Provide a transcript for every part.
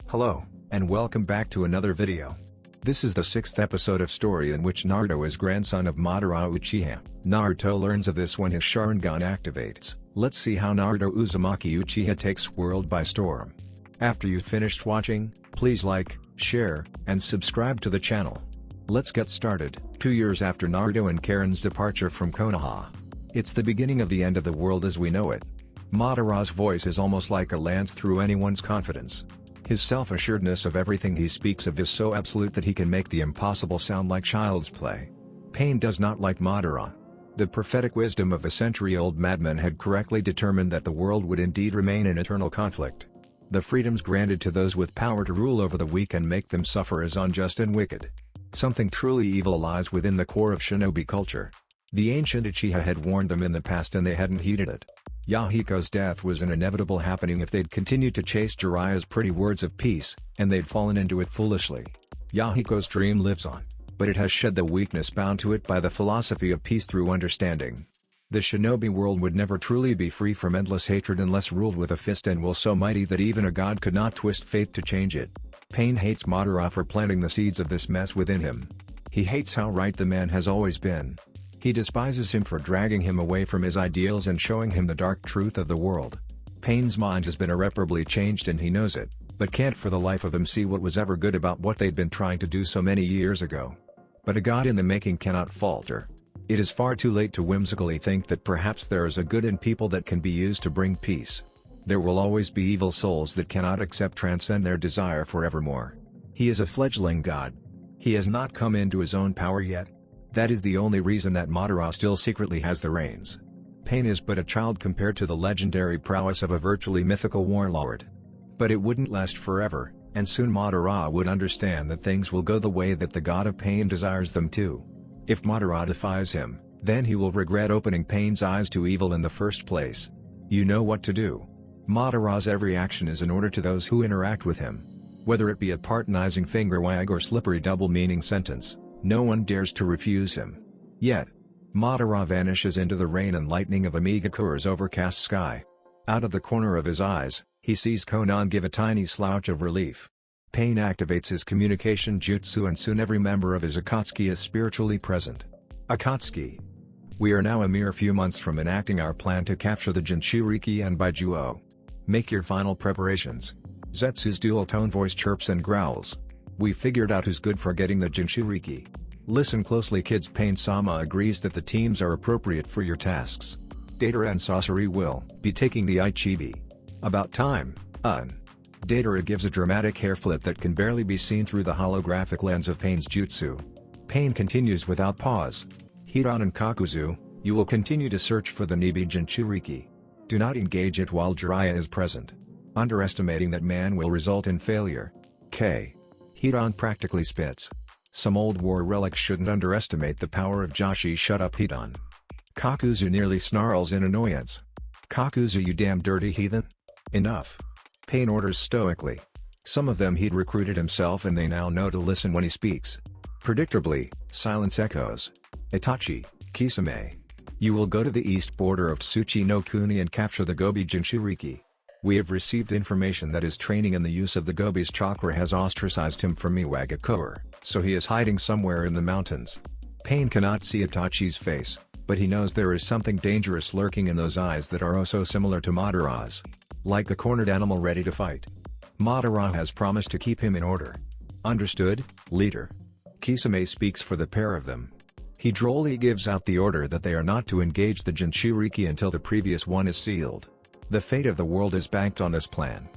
Hello, and welcome back to another video. This is the 6th episode of story in which Naruto is grandson of Madara Uchiha. Naruto learns of this when his Sharingan activates. Let's see how Naruto Uzumaki Uchiha takes world by storm. After you've finished watching, please like, share, and subscribe to the channel. Let's get started. 2 years after Naruto and Karen's departure from Konoha. It's the beginning of the end of the world as we know it. Madara's voice is almost like a lance through anyone's confidence. His self-assuredness of everything he speaks of is so absolute that he can make the impossible sound like child's play. Pain does not like Madara. The prophetic wisdom of a century-old madman had correctly determined that the world would indeed remain in eternal conflict. The freedoms granted to those with power to rule over the weak and make them suffer is unjust and wicked. Something truly evil lies within the core of Shinobi culture. The ancient Uchiha had warned them in the past and they hadn't heeded it. Yahiko's death was an inevitable happening if they'd continued to chase Jiraiya's pretty words of peace, and they'd fallen into it foolishly. Yahiko's dream lives on, but it has shed the weakness bound to it by the philosophy of peace through understanding. The Shinobi world would never truly be free from endless hatred unless ruled with a fist and will so mighty that even a god could not twist fate to change it. Pain hates Madara for planting the seeds of this mess within him. He hates how right the man has always been. He despises him for dragging him away from his ideals and showing him the dark truth of the world. Pain's mind has been irreparably changed and he knows it, but can't for the life of him see what was ever good about what they'd been trying to do so many years ago. But a god in the making cannot falter. It is far too late to whimsically think that perhaps there is a good in people that can be used to bring peace. There will always be evil souls that cannot accept transcend their desire forevermore. He is a fledgling god. He has not come into his own power yet. That is the only reason that Madara still secretly has the reins. Pain is but a child compared to the legendary prowess of a virtually mythical warlord. But it wouldn't last forever, and soon Madara would understand that things will go the way that the god of pain desires them to. If Madara defies him, then he will regret opening Pain's eyes to evil in the first place. You know what to do. Madara's every action is an order to those who interact with him. Whether it be a patronizing finger wag or slippery double-meaning sentence, no one dares to refuse him. Yet, Madara vanishes into the rain and lightning of Namikaze's overcast sky. Out of the corner of his eyes, he sees Konan give a tiny slouch of relief. Pain activates his communication jutsu and soon every member of his Akatsuki is spiritually present. Akatsuki. We are now a mere few months from enacting our plan to capture the Jinchuriki and Baijuo. Make your final preparations. Zetsu's dual-tone voice chirps and growls. We figured out who's good for getting the Jinchuriki. Listen closely kids. Pain-sama agrees that the teams are appropriate for your tasks. Datara and Sasori will be taking the Ichibi. About time, Datara gives a dramatic hair flip that can barely be seen through the holographic lens of Pain's jutsu. Pain continues without pause. Hidan and Kakuzu, you will continue to search for the Nibi Jinchuriki. Do not engage it while Jiraiya is present. Underestimating that man will result in failure. Hidan practically spits. Some old war relics shouldn't underestimate the power of Joshi. Shut up Hidan. Kakuzu nearly snarls in annoyance. Kakuzu, you damn dirty heathen. Enough. Pain orders stoically. Some of them he'd recruited himself and they now know to listen when he speaks. Predictably, silence echoes. Itachi, Kisame. You will go to the east border of Tsuchi no Kuni and capture the Gobi Jinchuriki. We have received information that his training in the use of the Gobi's chakra has ostracized him from Iwagakure, so he is hiding somewhere in the mountains. Pain cannot see Itachi's face, but he knows there is something dangerous lurking in those eyes that are oh so similar to Madara's. Like a cornered animal ready to fight. Madara has promised to keep him in order. Understood, leader. Kisame speaks for the pair of them. He drolly gives out the order that they are not to engage the Jinchuriki until the previous one is sealed. The fate of the world is banked on this plan.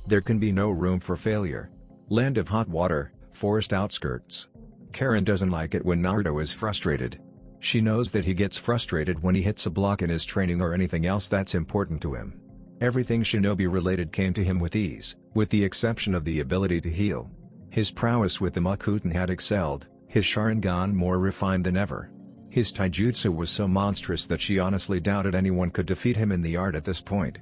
There can be no room for failure. Land of hot water, forest outskirts. Karen doesn't like it when Naruto is frustrated. She knows that he gets frustrated when he hits a block in his training or anything else that's important to him. Everything Shinobi related came to him with ease, with the exception of the ability to heal. His prowess with the Makuten had excelled, his Sharingan more refined than ever. His taijutsu was so monstrous that she honestly doubted anyone could defeat him in the art at this point.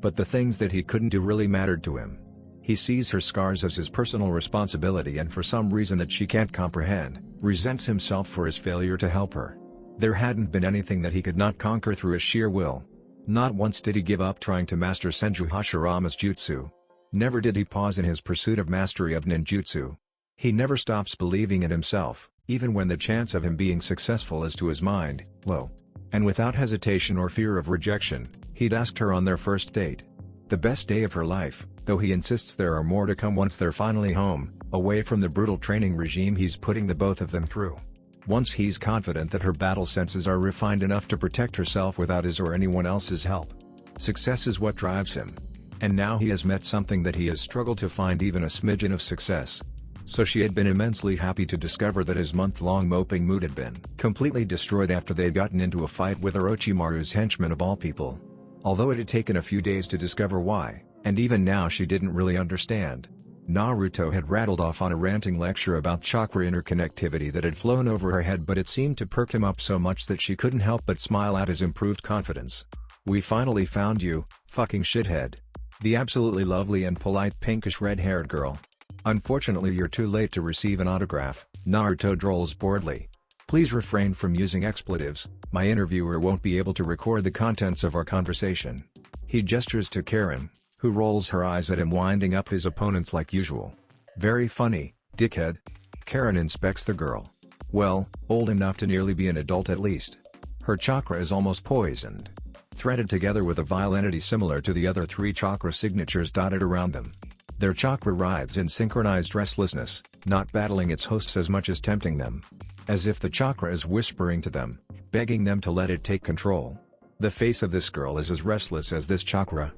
But the things that he couldn't do really mattered to him. He sees her scars as his personal responsibility and for some reason that she can't comprehend, resents himself for his failure to help her. There hadn't been anything that he could not conquer through his sheer will. Not once did he give up trying to master Senju Hashirama's jutsu. Never did he pause in his pursuit of mastery of ninjutsu. He never stops believing in himself, even when the chance of him being successful is to his mind low. And without hesitation or fear of rejection, he'd asked her on their first date. The best day of her life, though he insists there are more to come once they're finally home, away from the brutal training regime he's putting the both of them through. Once he's confident that her battle senses are refined enough to protect herself without his or anyone else's help. Success is what drives him. And now he has met something that he has struggled to find even a smidgen of success. So she had been immensely happy to discover that his month-long moping mood had been completely destroyed after they'd gotten into a fight with Orochimaru's henchman of all people. Although it had taken a few days to discover why, and even now she didn't really understand. Naruto had rattled off on a ranting lecture about chakra interconnectivity that had flown over her head, but it seemed to perk him up so much that she couldn't help but smile at his improved confidence. "We finally found you, fucking shithead." The absolutely lovely and polite pinkish red-haired girl. "Unfortunately you're too late to receive an autograph," Naruto drolls boredly. "Please refrain from using expletives, my interviewer won't be able to record the contents of our conversation." He gestures to Karen, who rolls her eyes at him winding up his opponents like usual. "Very funny, dickhead." Karen inspects the girl. Well, old enough to nearly be an adult at least. Her chakra is almost poisoned. Threaded together with a vile entity similar to the other three chakra signatures dotted around them. Their chakra writhes in synchronized restlessness, not battling its hosts as much as tempting them. As if the chakra is whispering to them, begging them to let it take control. The face of this girl is as restless as this chakra.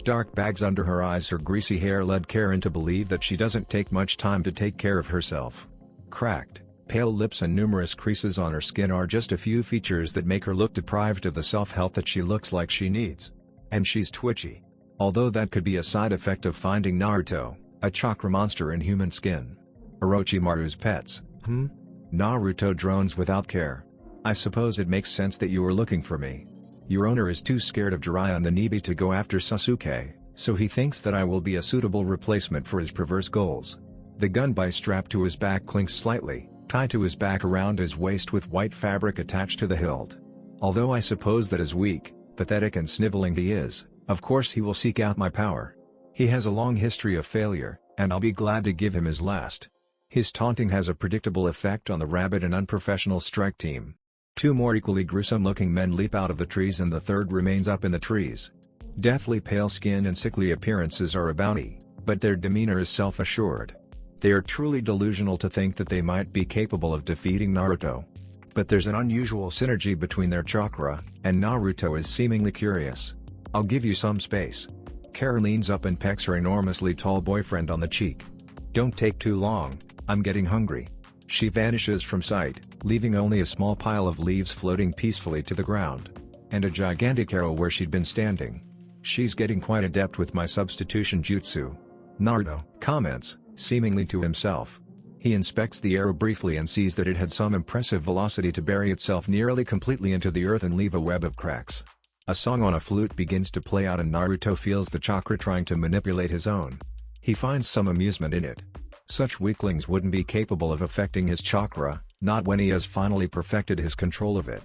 Dark bags under her eyes, her greasy hair led Karen to believe that she doesn't take much time to take care of herself. Cracked, pale lips and numerous creases on her skin are just a few features that make her look deprived of the self-help that she looks like she needs. And she's twitchy. Although that could be a side effect of finding Naruto, a chakra monster in human skin. Orochimaru's pets, Naruto drones without care. "I suppose it makes sense that you were looking for me. Your owner is too scared of Jiraiya and the Nibi to go after Sasuke, so he thinks that I will be a suitable replacement for his perverse goals." The gunbai strapped to his back clinks slightly, tied to his back around his waist with white fabric attached to the hilt. Although I suppose that as weak, pathetic and sniveling he is, of course he will seek out my power. He has a long history of failure, and I'll be glad to give him his last. His taunting has a predictable effect on the rabid and unprofessional strike team. Two more equally gruesome-looking men leap out of the trees and the third remains up in the trees. Deathly pale skin and sickly appearances are a bounty, but their demeanor is self-assured. They are truly delusional to think that they might be capable of defeating Naruto. But there's an unusual synergy between their chakra, and Naruto is seemingly curious. "I'll give you some space." Karen leans up and pecks her enormously tall boyfriend on the cheek. "Don't take too long, I'm getting hungry." She vanishes from sight, leaving only a small pile of leaves floating peacefully to the ground. And a gigantic arrow where she'd been standing. "She's getting quite adept with my substitution jutsu," Naruto comments, seemingly to himself. He inspects the arrow briefly and sees that it had some impressive velocity to bury itself nearly completely into the earth and leave a web of cracks. A song on a flute begins to play out and Naruto feels the chakra trying to manipulate his own. He finds some amusement in it. Such weaklings wouldn't be capable of affecting his chakra, not when he has finally perfected his control of it.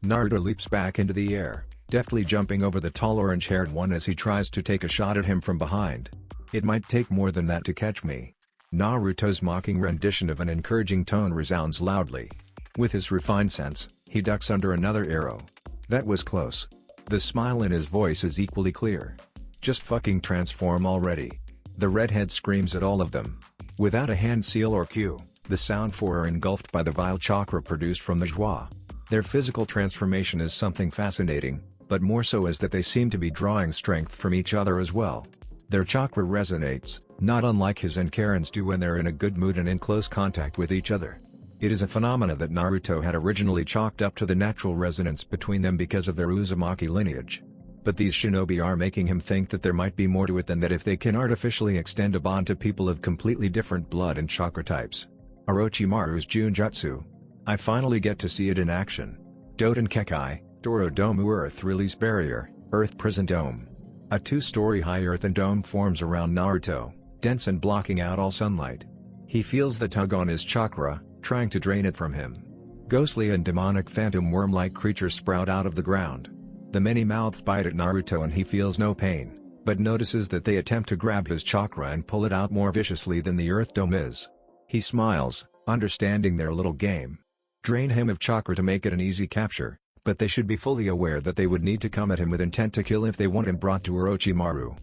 Naruto leaps back into the air, deftly jumping over the tall orange-haired one as he tries to take a shot at him from behind. "It might take more than that to catch me." Naruto's mocking rendition of an encouraging tone resounds loudly. With his refined sense, he ducks under another arrow. "That was close." The smile in his voice is equally clear. "Just fucking transform already." The redhead screams at all of them. Without a hand seal or cue, the sound four are engulfed by the vile chakra produced from the joie. Their physical transformation is something fascinating, but more so is that they seem to be drawing strength from each other as well. Their chakra resonates, not unlike his and Karen's do when they're in a good mood and in close contact with each other. It is a phenomena that Naruto had originally chalked up to the natural resonance between them because of their Uzumaki lineage. But these shinobi are making him think that there might be more to it than that if they can artificially extend a bond to people of completely different blood and chakra types. Orochimaru's Junjutsu. I finally get to see it in action. Doten Kekai, Dorodomu Earth Release Barrier, Earth Prison Dome. A two-story high earthen dome forms around Naruto, dense and blocking out all sunlight. He feels the tug on his chakra, trying to drain it from him. Ghostly and demonic phantom worm-like creatures sprout out of the ground. The many mouths bite at Naruto and he feels no pain, but notices that they attempt to grab his chakra and pull it out more viciously than the Earth Dome is. He smiles, understanding their little game. Drain him of chakra to make it an easy capture, but they should be fully aware that they would need to come at him with intent to kill if they want him brought to Orochimaru.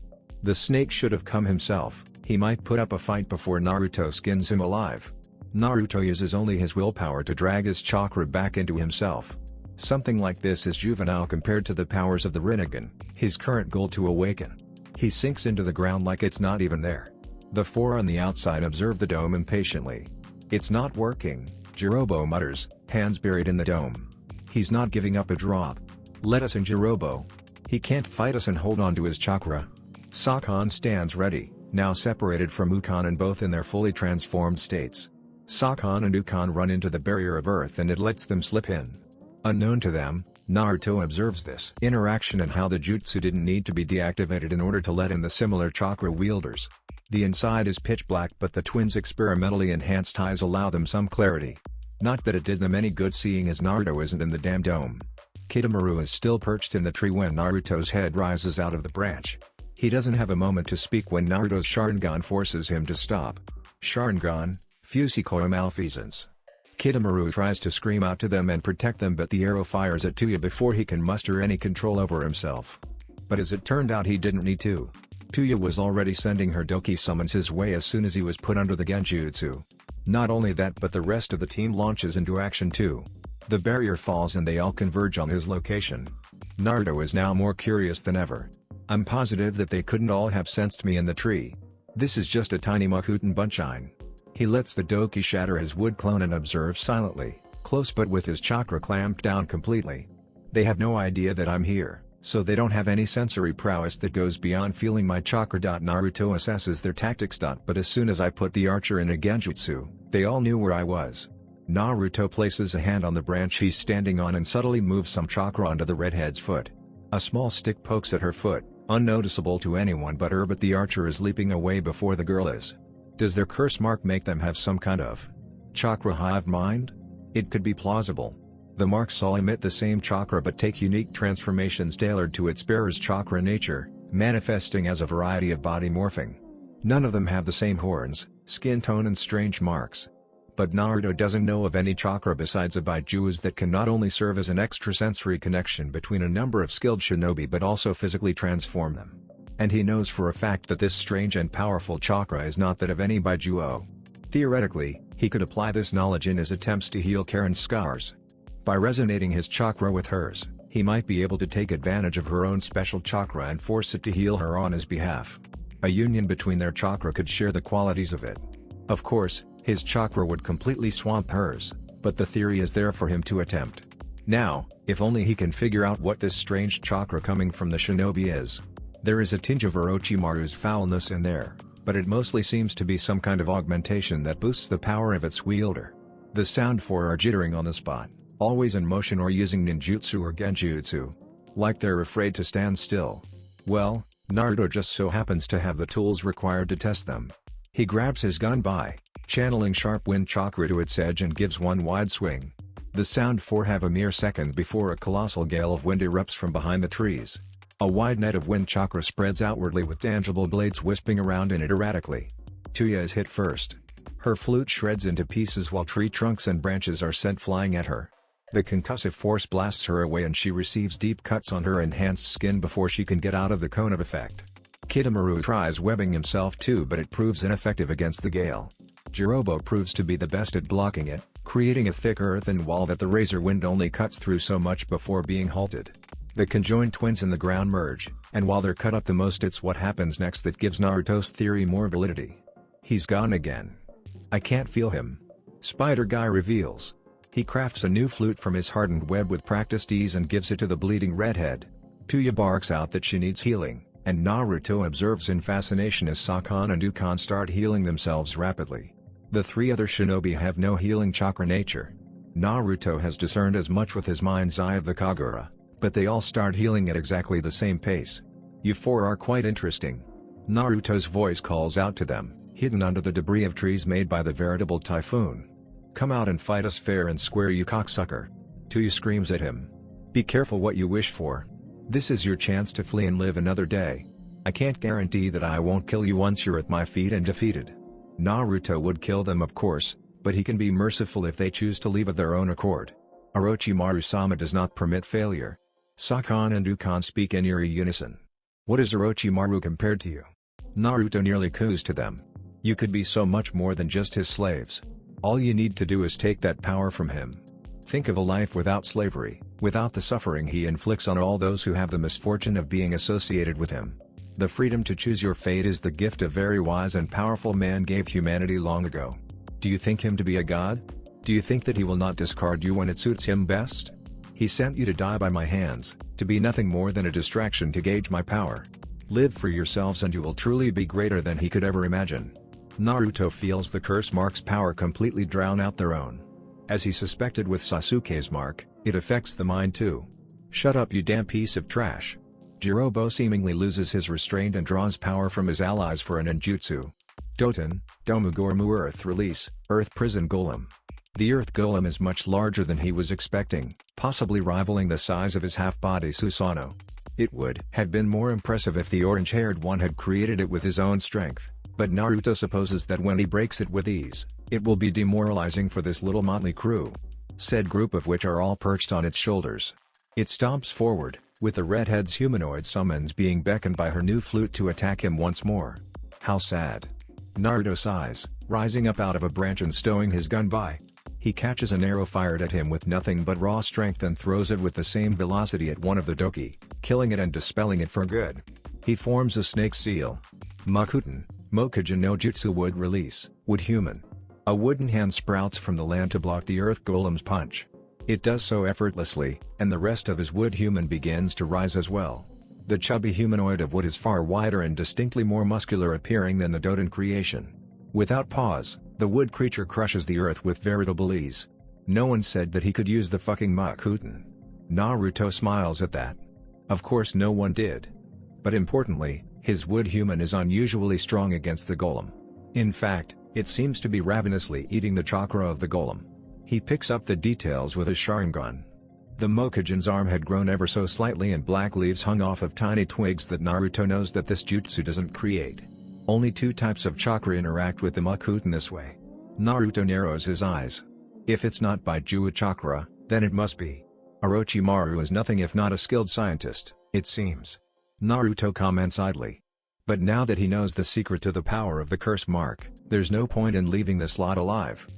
The snake should have come himself. He might put up a fight before Naruto skins him alive. Naruto uses only his willpower to drag his chakra back into himself. Something like this is juvenile compared to the powers of the Rinnegan, his current goal to awaken. He sinks into the ground like it's not even there. The four on the outside observe the dome impatiently. "It's not working," Jirobo mutters, hands buried in the dome. "He's not giving up a drop. Let us in, Jirobo. He can't fight us and hold on to his chakra." Sakan stands ready, now separated from Ukon and both in their fully transformed states. Sakan and Ukon run into the barrier of earth and it lets them slip in. Unknown to them, Naruto observes this interaction and how the jutsu didn't need to be deactivated in order to let in the similar chakra wielders. The inside is pitch black, but the twins' experimentally enhanced eyes allow them some clarity. Not that it did them any good seeing as Naruto isn't in the damn dome. Kidomaru is still perched in the tree when Naruto's head rises out of the branch. He doesn't have a moment to speak when Naruto's Sharingan forces him to stop. Sharingan, Fusikoe malfeasance. Kidomaru tries to scream out to them and protect them, but the arrow fires at Tuya before he can muster any control over himself. But as it turned out, he didn't need to. Tuya was already sending her Doki summons his way as soon as he was put under the Genjutsu. Not only that, but the rest of the team launches into action too. The barrier falls and they all converge on his location. Naruto is now more curious than ever. "I'm positive that they couldn't all have sensed me in the tree. This is just a tiny Makuten bunchine." He lets the Doki shatter his wood clone and observes silently, close but with his chakra clamped down completely. "They have no idea that I'm here, so they don't have any sensory prowess that goes beyond feeling my chakra. Naruto assesses their tactics. But as soon as I put the archer in a genjutsu, they all knew where I was." Naruto places a hand on the branch he's standing on and subtly moves some chakra onto the redhead's foot. A small stick pokes at her foot, unnoticeable to anyone but her, but the archer is leaping away before the girl is. Does their curse mark make them have some kind of chakra hive mind? It could be plausible. The marks all emit the same chakra but take unique transformations tailored to its bearer's chakra nature, manifesting as a variety of body morphing. None of them have the same horns, skin tone and strange marks. But Naruto doesn't know of any chakra besides a Baiju's that can not only serve as an extrasensory connection between a number of skilled shinobi but also physically transform them. And he knows for a fact that this strange and powerful chakra is not that of any Baijuo. Theoretically, he could apply this knowledge in his attempts to heal Karen's scars. By resonating his chakra with hers, he might be able to take advantage of her own special chakra and force it to heal her on his behalf. A union between their chakra could share the qualities of it. Of course, his chakra would completely swamp hers, but the theory is there for him to attempt. Now, if only he can figure out what this strange chakra coming from the shinobi is. There is a tinge of Orochimaru's foulness in there, but it mostly seems to be some kind of augmentation that boosts the power of its wielder. The sound four are jittering on the spot, always in motion or using ninjutsu or genjutsu. Like they're afraid to stand still. Well, Naruto just so happens to have the tools required to test them. He grabs his gun by channeling sharp wind chakra to its edge and gives one wide swing. The sound four have a mere second before a colossal gale of wind erupts from behind the trees. A wide net of wind chakra spreads outwardly with tangible blades wisping around in it erratically. Tuya is hit first. Her flute shreds into pieces while tree trunks and branches are sent flying at her. The concussive force blasts her away and she receives deep cuts on her enhanced skin before she can get out of the cone of effect. Kidomaru tries webbing himself too, but it proves ineffective against the gale. Jirobo proves to be the best at blocking it, creating a thick earthen wall that the razor wind only cuts through so much before being halted. The conjoined twins in the ground merge, and while they're cut up the most, it's what happens next that gives Naruto's theory more validity. He's gone again. "I can't feel him," Spider Guy reveals. He crafts a new flute from his hardened web with practiced ease and gives it to the bleeding redhead. Tuya barks out that she needs healing, and Naruto observes in fascination as Sakan and Ukon start healing themselves rapidly. The three other shinobi have no healing chakra nature. Naruto has discerned as much with his mind's eye of the Kagura, but they all start healing at exactly the same pace. "You four are quite interesting." Naruto's voice calls out to them, hidden under the debris of trees made by the veritable typhoon. "Come out and fight us fair and square, you cocksucker." Tuya screams at him. "Be careful what you wish for. This is your chance to flee and live another day. I can't guarantee that I won't kill you once you're at my feet and defeated. Naruto would kill them of course, but he can be merciful if they choose to leave of their own accord. Orochimaru-sama does not permit failure. Sakon and Ukon speak in eerie unison. What is Orochimaru compared to you? Naruto nearly coos to them. You could be so much more than just his slaves. All you need to do is take that power from him. Think of a life without slavery, without the suffering he inflicts on all those who have the misfortune of being associated with him. The freedom to choose your fate is the gift a very wise and powerful man gave humanity long ago. Do you think him to be a god? Do you think that he will not discard you when it suits him best? He sent you to die by my hands, to be nothing more than a distraction to gauge my power. Live for yourselves and you will truly be greater than he could ever imagine. Naruto feels the curse mark's power completely drown out their own. As he suspected with Sasuke's mark, it affects the mind too. Shut up you damn piece of trash. Jirobo seemingly loses his restraint and draws power from his allies for an ninjutsu. Doton, Domugormu Earth Release, Earth Prison Golem. The Earth Golem is much larger than he was expecting, possibly rivaling the size of his half-body Susanoo. It would have been more impressive if the orange-haired one had created it with his own strength, but Naruto supposes that when he breaks it with ease, it will be demoralizing for this little motley crew. Said group of which are all perched on its shoulders. It stomps forward, with the redhead's humanoid summons being beckoned by her new flute to attack him once more. How sad. Naruto sighs, rising up out of a branch and stowing his gun by. He catches an arrow fired at him with nothing but raw strength and throws it with the same velocity at one of the doki, killing it and dispelling it for good. He forms a snake seal. Makuten, Mokujin no Jutsu Wood Release, Wood Human. A wooden hand sprouts from the land to block the Earth Golem's punch. It does so effortlessly, and the rest of his wood human begins to rise as well. The chubby humanoid of wood is far wider and distinctly more muscular appearing than the Doton creation. Without pause, the wood creature crushes the earth with veritable ease. No one said that he could use the fucking Makuten. Naruto smiles at that. Of course no one did. But importantly, his wood human is unusually strong against the golem. In fact, it seems to be ravenously eating the chakra of the golem. He picks up the details with his Sharingan. The Mokujin's arm had grown ever so slightly and black leaves hung off of tiny twigs that Naruto knows that this jutsu doesn't create. Only two types of chakra interact with the Makuten this way. Naruto narrows his eyes. If it's not Baijuu chakra, then it must be. Orochimaru is nothing if not a skilled scientist, it seems. Naruto comments idly. But now that he knows the secret to the power of the curse mark, there's no point in leaving the slot alive.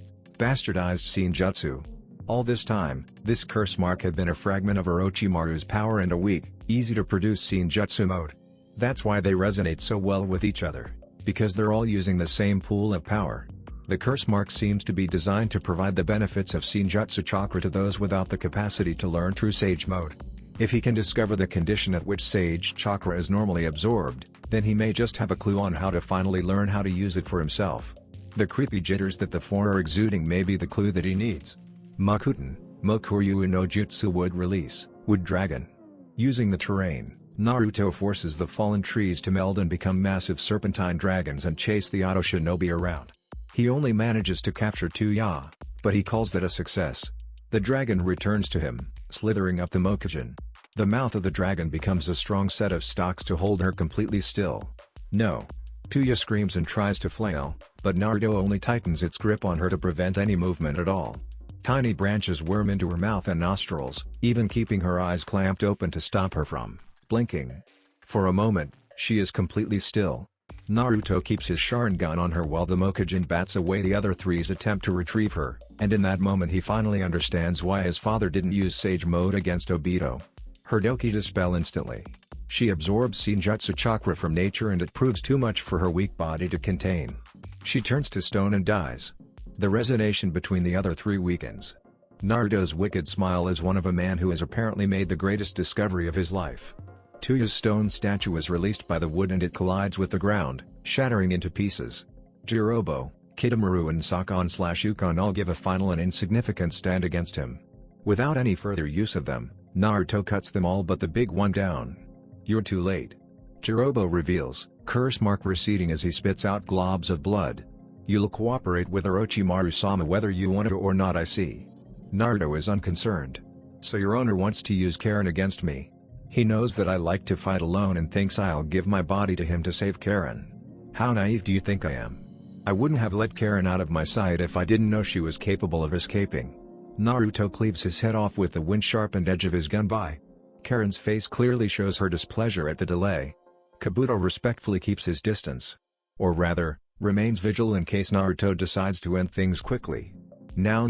Bastardized Shinjutsu. All this time, this curse mark had been a fragment of Orochimaru's power and a weak, easy-to-produce Shinjutsu mode. That's why they resonate so well with each other, because they're all using the same pool of power. The curse mark seems to be designed to provide the benefits of Shinjutsu chakra to those without the capacity to learn through Sage mode. If he can discover the condition at which Sage chakra is normally absorbed, then he may just have a clue on how to finally learn how to use it for himself. The creepy jitters that the four are exuding may be the clue that he needs. Makuten, Mokuryu no Jutsu Wood Release, Wood Dragon. Using the terrain, Naruto forces the fallen trees to meld and become massive serpentine dragons and chase the Auto Shinobi around. He only manages to capture 2 Ya, but he calls that a success. The dragon returns to him, slithering up the Mokujin. The mouth of the dragon becomes a strong set of stalks to hold her completely still. No. Tuya screams and tries to flail, but Naruto only tightens its grip on her to prevent any movement at all. Tiny branches worm into her mouth and nostrils, even keeping her eyes clamped open to stop her from blinking. For a moment, she is completely still. Naruto keeps his Sharingan on her while the Mokujin bats away the other three's attempt to retrieve her, and in that moment he finally understands why his father didn't use Sage mode against Obito. Her Doki dispel instantly. She absorbs Shinjutsu chakra from nature and it proves too much for her weak body to contain. She turns to stone and dies. The resonation between the other three weakens. Naruto's wicked smile is one of a man who has apparently made the greatest discovery of his life. Tuya's stone statue is released by the wood and it collides with the ground, shattering into pieces. Jirobo, Kidomaru and Sakon/Ukon all give a final and insignificant stand against him. Without any further use of them, Naruto cuts them all but the big one down. You're too late. Jirobo reveals, curse mark receding as he spits out globs of blood. You'll cooperate with Orochimaru-sama whether you want to or not, I see. Naruto is unconcerned. So your owner wants to use Karen against me? He knows that I like to fight alone and thinks I'll give my body to him to save Karen. How naive do you think I am? I wouldn't have let Karen out of my sight if I didn't know she was capable of escaping. Naruto cleaves his head off with the wind-sharpened edge of his gunbai. Karen's face clearly shows her displeasure at the delay. Kabuto respectfully keeps his distance. Or rather, remains vigilant in case Naruto decides to end things quickly. Now,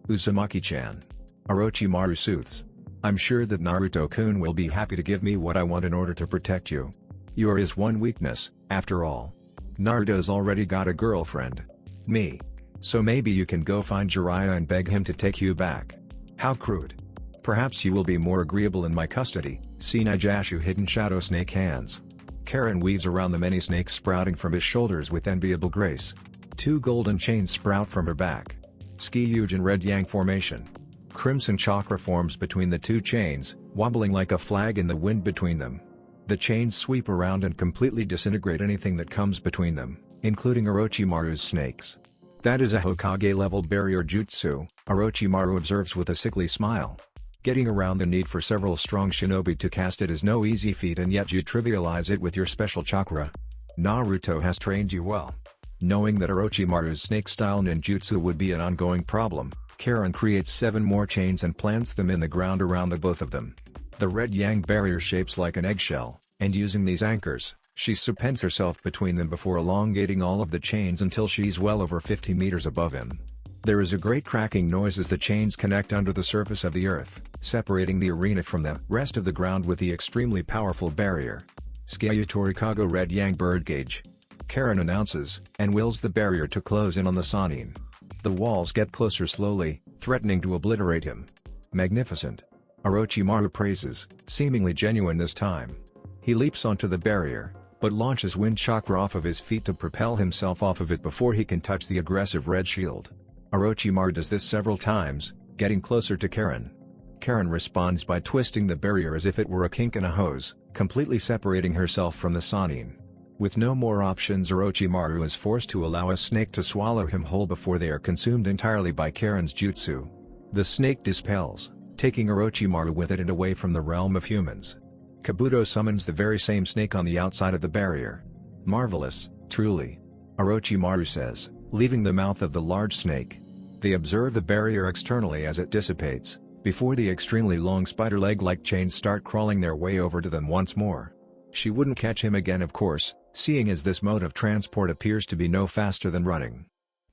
Uzumaki-chan. Orochimaru soothes. I'm sure that Naruto-kun will be happy to give me what I want in order to protect you. You're his one weakness, after all. Naruto's already got a girlfriend. Me. So maybe you can go find Jiraiya and beg him to take you back. How crude. Perhaps you will be more agreeable in my custody. See Naijashu hidden shadow snake hands. Karen weaves around the many snakes sprouting from his shoulders with enviable grace. 2 golden chains sprout from her back. Ski-Yujin Red Yang formation. Crimson chakra forms between the 2 chains, wobbling like a flag in the wind between them. The chains sweep around and completely disintegrate anything that comes between them, including Orochimaru's snakes. That is a Hokage-level barrier jutsu, Orochimaru observes with a sickly smile. Getting around the need for several strong shinobi to cast it is no easy feat, and yet you trivialize it with your special chakra. Naruto has trained you well. Knowing that Orochimaru's snake-style ninjutsu would be an ongoing problem, Karen creates 7 more chains and plants them in the ground around the both of them. The red yang barrier shapes like an eggshell, and using these anchors, she suspends herself between them before elongating all of the chains until she's well over 50 meters above him. There is a great cracking noise as the chains connect under the surface of the earth, separating the arena from the rest of the ground with the extremely powerful barrier. Skyutori Kago Red Yang Birdcage. Karen announces, and wills the barrier to close in on the Sannin. The walls get closer slowly, threatening to obliterate him. Magnificent. Orochimaru praises, seemingly genuine this time. He leaps onto the barrier, but launches wind chakra off of his feet to propel himself off of it before he can touch the aggressive red shield. Orochimaru does this several times, getting closer to Karen. Karen responds by twisting the barrier as if it were a kink in a hose, completely separating herself from the Sannin. With no more options, Orochimaru is forced to allow a snake to swallow him whole before they are consumed entirely by Karen's jutsu. The snake dispels, taking Orochimaru with it and away from the realm of humans. Kabuto summons the very same snake on the outside of the barrier. Marvelous, truly. Orochimaru says, leaving the mouth of the large snake. They observe the barrier externally as it dissipates, before the extremely long spider leg-like chains start crawling their way over to them once more. She wouldn't catch him again, of course, seeing as this mode of transport appears to be no faster than running.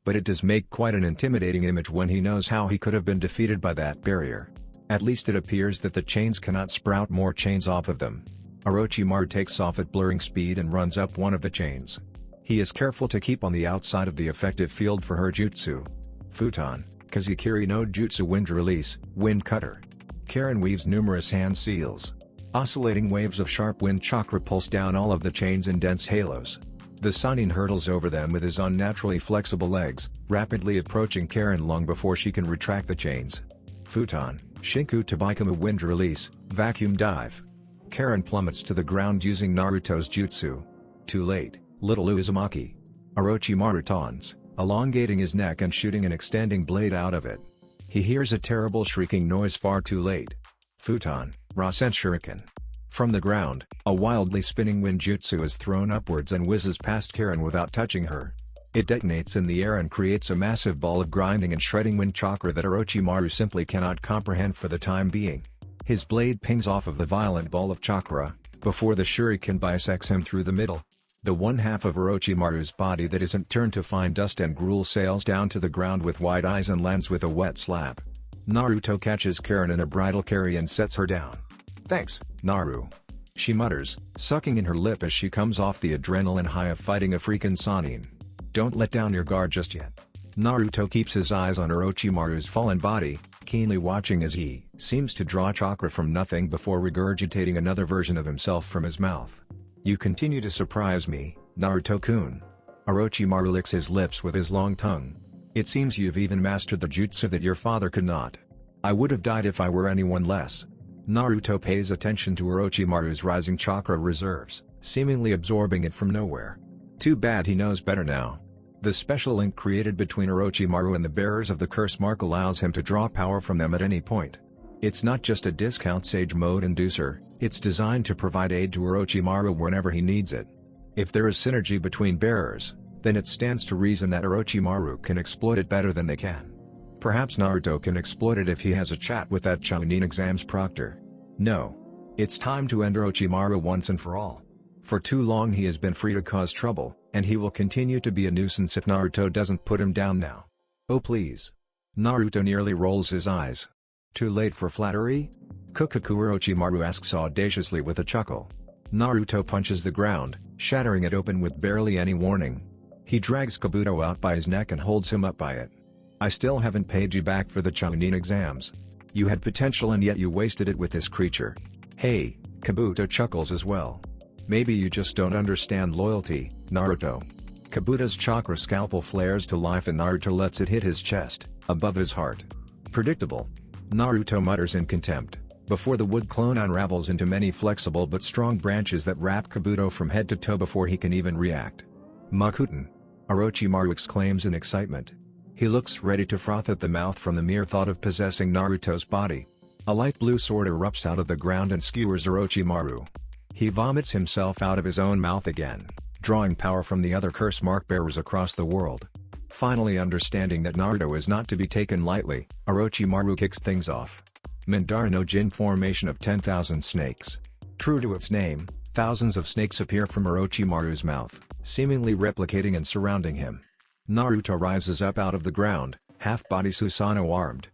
But it does make quite an intimidating image when he knows how he could have been defeated by that barrier. At least it appears that the chains cannot sprout more chains off of them. Orochimaru takes off at blurring speed and runs up one of the chains. He is careful to keep on the outside of the effective field for her jutsu. Futon, Kazekiri no Jutsu Wind Release, Wind Cutter. Karen weaves numerous hand seals. Oscillating waves of sharp wind chakra pulse down all of the chains in dense halos. The Sannin hurdles over them with his unnaturally flexible legs, rapidly approaching Karen long before she can retract the chains. Futon, Shinku Tabaikama Wind Release, Vacuum Dive. Karen plummets to the ground using Naruto's jutsu. Too late, little Uzumaki. Orochimaru taunts, elongating his neck and shooting an extending blade out of it. He hears a terrible shrieking noise far too late. Futon, Rasen Shuriken. From the ground, a wildly spinning wind jutsu is thrown upwards and whizzes past Karen without touching her. It detonates in the air and creates a massive ball of grinding and shredding wind chakra that Orochimaru simply cannot comprehend for the time being. His blade pings off of the violent ball of chakra, before the shuriken bisects him through the middle. The one half of Orochimaru's body that isn't turned to fine dust and gruel sails down to the ground with wide eyes and lands with a wet slap. Naruto catches Karen in a bridal carry and sets her down. "Thanks, Naru." She mutters, sucking in her lip as she comes off the adrenaline high of fighting a freaking Sannin. "Don't let down your guard just yet." Naruto keeps his eyes on Orochimaru's fallen body, keenly watching as he seems to draw chakra from nothing before regurgitating another version of himself from his mouth. "You continue to surprise me, Naruto-kun." Orochimaru licks his lips with his long tongue. "It seems you've even mastered the jutsu that your father could not. I would have died if I were anyone less." Naruto pays attention to Orochimaru's rising chakra reserves, seemingly absorbing it from nowhere. Too bad he knows better now. The special link created between Orochimaru and the bearers of the curse mark allows him to draw power from them at any point. It's not just a discount Sage Mode inducer, it's designed to provide aid to Orochimaru whenever he needs it. If there is synergy between bearers, then it stands to reason that Orochimaru can exploit it better than they can. Perhaps Naruto can exploit it if he has a chat with that Chunin exams proctor. No. It's time to end Orochimaru once and for all. For too long he has been free to cause trouble, and he will continue to be a nuisance if Naruto doesn't put him down now. Oh please. Naruto nearly rolls his eyes. Too late for flattery? Kukaku, Orochimaru asks audaciously with a chuckle. Naruto punches the ground, shattering it open with barely any warning. He drags Kabuto out by his neck and holds him up by it. I still haven't paid you back for the Chunin exams. You had potential and yet you wasted it with this creature. Hey, Kabuto chuckles as well. Maybe you just don't understand loyalty, Naruto. Kabuto's chakra scalpel flares to life and Naruto lets it hit his chest, above his heart. Predictable. Naruto mutters in contempt, before the wood clone unravels into many flexible but strong branches that wrap Kabuto from head to toe before he can even react. Makuten! Orochimaru exclaims in excitement. He looks ready to froth at the mouth from the mere thought of possessing Naruto's body. A light blue sword erupts out of the ground and skewers Orochimaru. He vomits himself out of his own mouth again, drawing power from the other curse mark bearers across the world. Finally understanding that Naruto is not to be taken lightly, Orochimaru kicks things off. Mandara no Jin formation of 10,000 snakes. True to its name, thousands of snakes appear from Orochimaru's mouth, seemingly replicating and surrounding him. Naruto rises up out of the ground, half-body Susanoo armed.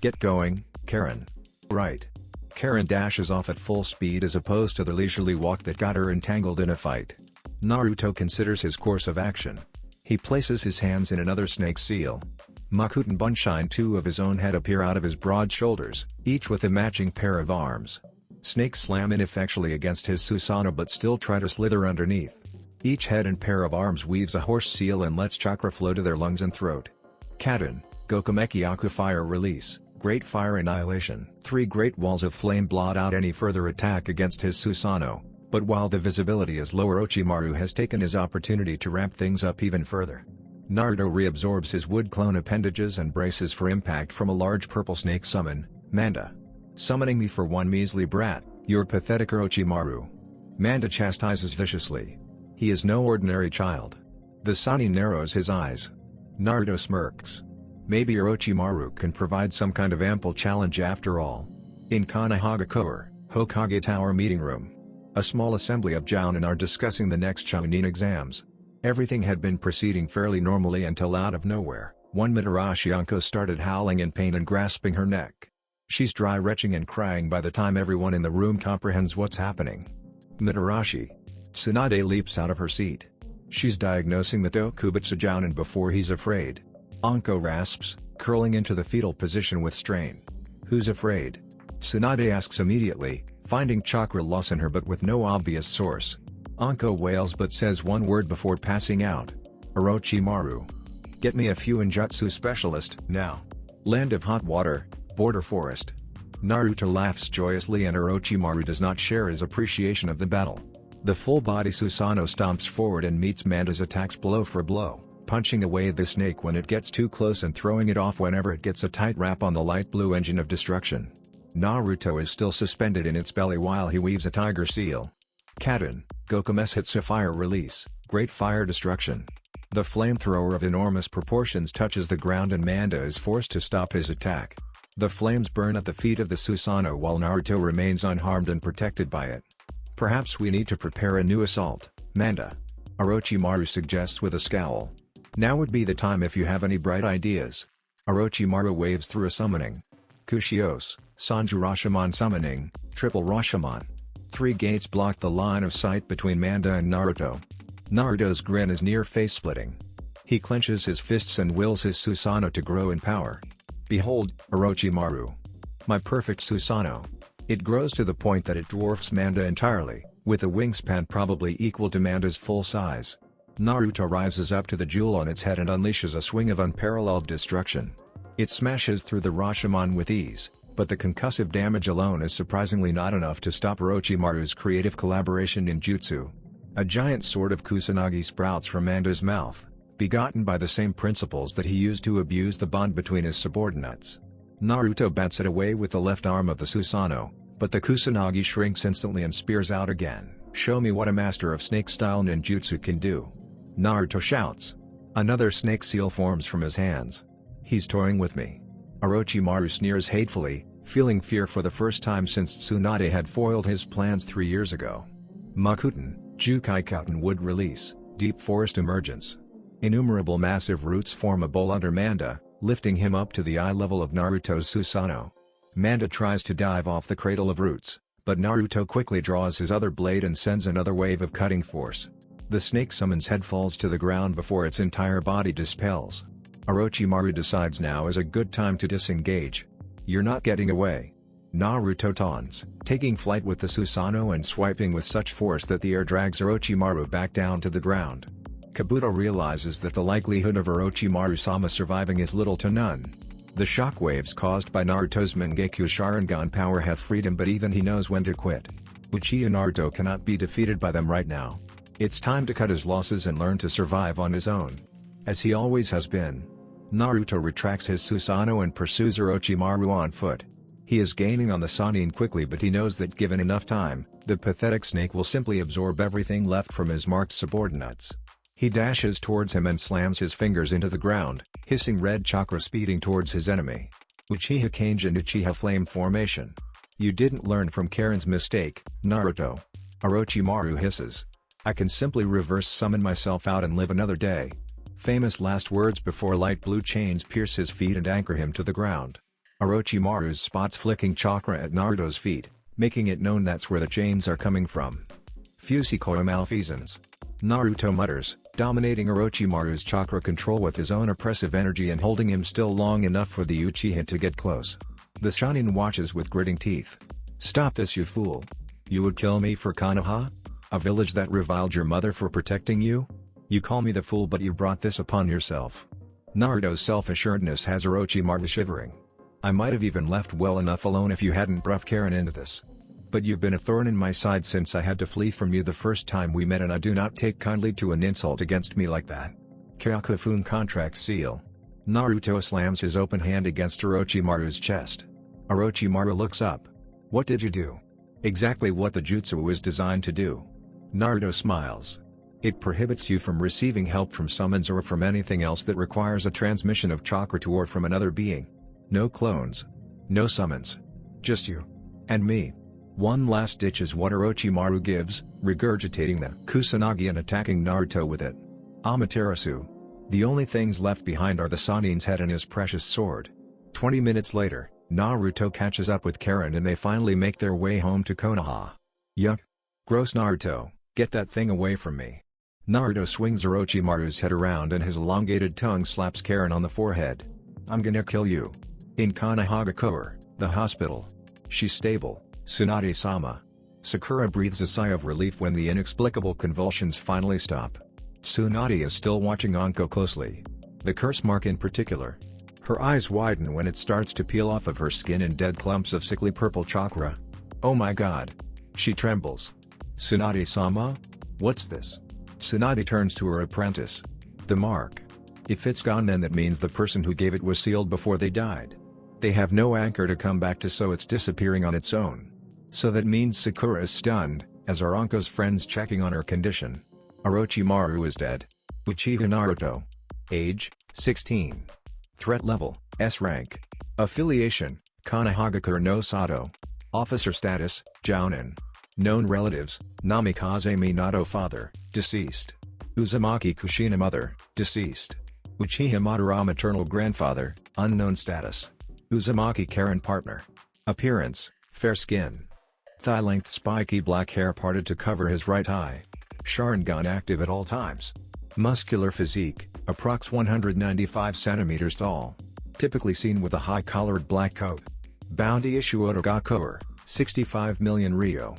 Get going, Karen. Right. Karen dashes off at full speed as opposed to the leisurely walk that got her entangled in a fight. Naruto considers his course of action. He places his hands in another snake seal. Makuten Bunshine, two of his own head appear out of his broad shoulders, each with a matching pair of arms. Snakes slam ineffectually against his Susanoo but still try to slither underneath. Each head and pair of arms weaves a horse seal and lets chakra flow to their lungs and throat. Kaden, Gokumeki Aku Fire Release, Great Fire Annihilation. 3 great walls of flame blot out any further attack against his Susanoo, but while the visibility is low, Orochimaru has taken his opportunity to ramp things up even further. Naruto reabsorbs his wood clone appendages and braces for impact from a large purple snake summon, Manda. Summoning me for one measly brat, you're pathetic, Orochimaru. Manda chastises viciously. He is no ordinary child. The Sani narrows his eyes. Naruto smirks. Maybe Orochimaru can provide some kind of ample challenge after all. In Kanehagakour, Hokage Tower meeting room. A small assembly of Jounin are discussing the next Chunin exams. Everything had been proceeding fairly normally until out of nowhere, one Mitarashi Anko started howling in pain and grasping her neck. She's dry retching and crying by the time everyone in the room comprehends what's happening. Mitarashi. Tsunade leaps out of her seat. She's diagnosing the Tokubutsu Jounin before he's afraid. Anko rasps, curling into the fetal position with strain. Who's afraid? Tsunade asks immediately, finding chakra loss in her but with no obvious source. Anko wails but says one word before passing out. Orochimaru. Get me a Fuinjutsu specialist, now. Land of hot water, border forest. Naruto laughs joyously and Orochimaru does not share his appreciation of the battle. The full-body Susanoo stomps forward and meets Manda's attacks blow for blow, punching away the snake when it gets too close and throwing it off whenever it gets a tight wrap on the light blue engine of destruction. Naruto is still suspended in its belly while he weaves a tiger seal. Kaden, Gokumes hits a fire release, Great Fire Destruction. The flamethrower of enormous proportions touches the ground and Manda is forced to stop his attack. The flames burn at the feet of the Susanoo while Naruto remains unharmed and protected by it. Perhaps we need to prepare a new assault, Manda. Orochimaru suggests with a scowl. Now would be the time if you have any bright ideas. Orochimaru waves through a summoning. Kushios, Sanju Rashomon summoning, Triple Rashomon. 3 gates block the line of sight between Manda and Naruto. Naruto's grin is near face-splitting. He clenches his fists and wills his Susanoo to grow in power. Behold, Orochimaru. My perfect Susanoo. It grows to the point that it dwarfs Manda entirely, with a wingspan probably equal to Manda's full size. Naruto rises up to the jewel on its head and unleashes a swing of unparalleled destruction. It smashes through the Rashomon with ease, but the concussive damage alone is surprisingly not enough to stop Orochimaru's creative collaboration in jutsu. A giant sword of Kusanagi sprouts from Manda's mouth, begotten by the same principles that he used to abuse the bond between his subordinates. Naruto bats it away with the left arm of the Susanoo, but the Kusanagi shrinks instantly and spears out again. "Show me what a master of snake-style ninjutsu can do," Naruto shouts. Another snake seal forms from his hands. "He's toying with me." Orochimaru sneers hatefully, feeling fear for the first time since Tsunade had foiled his plans 3 years ago. Makuten, Jukai Kauten would release, deep forest emergence. Innumerable massive roots form a bowl under Manda, lifting him up to the eye level of Naruto's Susanoo. Manda tries to dive off the cradle of roots, but Naruto quickly draws his other blade and sends another wave of cutting force. The snake sumon's head falls to the ground before its entire body dispels. Orochimaru decides now is a good time to disengage. "You're not getting away," Naruto taunts, taking flight with the Susanoo and swiping with such force that the air drags Orochimaru back down to the ground. Kabuto realizes that the likelihood of Orochimaru-sama surviving is little to none. The shockwaves caused by Naruto's Mangekyou Sharingan power have freed him, but even he knows when to quit. Uchiha Naruto cannot be defeated by them right now. It's time to cut his losses and learn to survive on his own. As he always has been. Naruto retracts his Susanoo and pursues Orochimaru on foot. He is gaining on the Sannin quickly, but he knows that given enough time, the pathetic snake will simply absorb everything left from his marked subordinates. He dashes towards him and slams his fingers into the ground, hissing red chakra speeding towards his enemy. Uchiha Kanjin Uchiha Flame Formation. "You didn't learn from Karen's mistake, Naruto." Orochimaru hisses. "I can simply reverse summon myself out and live another day." Famous last words before light blue chains pierce his feet and anchor him to the ground. Orochimaru spots flicking chakra at Naruto's feet, making it known that's where the chains are coming from. "Fusikoa malfeasance," Naruto mutters, dominating Orochimaru's chakra control with his own oppressive energy and holding him still long enough for the Uchiha to get close. The Shanin watches with gritting teeth. "Stop this, you fool. You would kill me for Konoha? A village that reviled your mother for protecting you? You call me the fool, but you brought this upon yourself." Naruto's self-assuredness has Orochimaru shivering. "I might have even left well enough alone if you hadn't brought Karen into this. But you've been a thorn in my side since I had to flee from you the first time we met, and I do not take kindly to an insult against me like that." Kyakufun contract seal. Naruto slams his open hand against Orochimaru's chest. Orochimaru looks up. "What did you do?" "Exactly what the jutsu is designed to do." Naruto smiles. "It prohibits you from receiving help from summons or from anything else that requires a transmission of chakra to or from another being. No clones. No summons. Just you. And me." One last ditch is what Orochimaru gives, regurgitating the Kusanagi and attacking Naruto with it. Amaterasu. The only things left behind are the Sannin's head and his precious sword. 20 minutes later, Naruto catches up with Karen and they finally make their way home to Konoha. "Yuck. Gross, Naruto, get that thing away from me." Naruto swings Orochimaru's head around and his elongated tongue slaps Karen on the forehead. "I'm gonna kill you." In Konohagakure, the hospital. "She's stable, Tsunade-sama." Sakura breathes a sigh of relief when the inexplicable convulsions finally stop. Tsunade is still watching Anko closely. The curse mark in particular. Her eyes widen when it starts to peel off of her skin in dead clumps of sickly purple chakra. "Oh my god." She trembles. "Tsunade-sama? What's this?" Tsunade turns to her apprentice. "The mark. If it's gone, then that means the person who gave it was sealed before they died. They have no anchor to come back to, so it's disappearing on its own. So that means Sakura is stunned, as are Anko's friends checking on her condition. Orochimaru is dead. Uchiha Naruto. Age, 16. Threat level, S rank. Affiliation, Konohagakure no Sato. Officer status, Jounin. Known relatives, Namikaze Minato father, deceased. Uzumaki Kushina mother, deceased. Uchiha Madara maternal grandfather, unknown status. Uzumaki Karen partner. Appearance, fair skin. Thigh-length spiky black hair parted to cover his right eye. Sharingan active at all times. Muscular physique, approx 195 cm tall. Typically seen with a high-collared black coat. Bounty issue Otogakure, 65 million Ryo.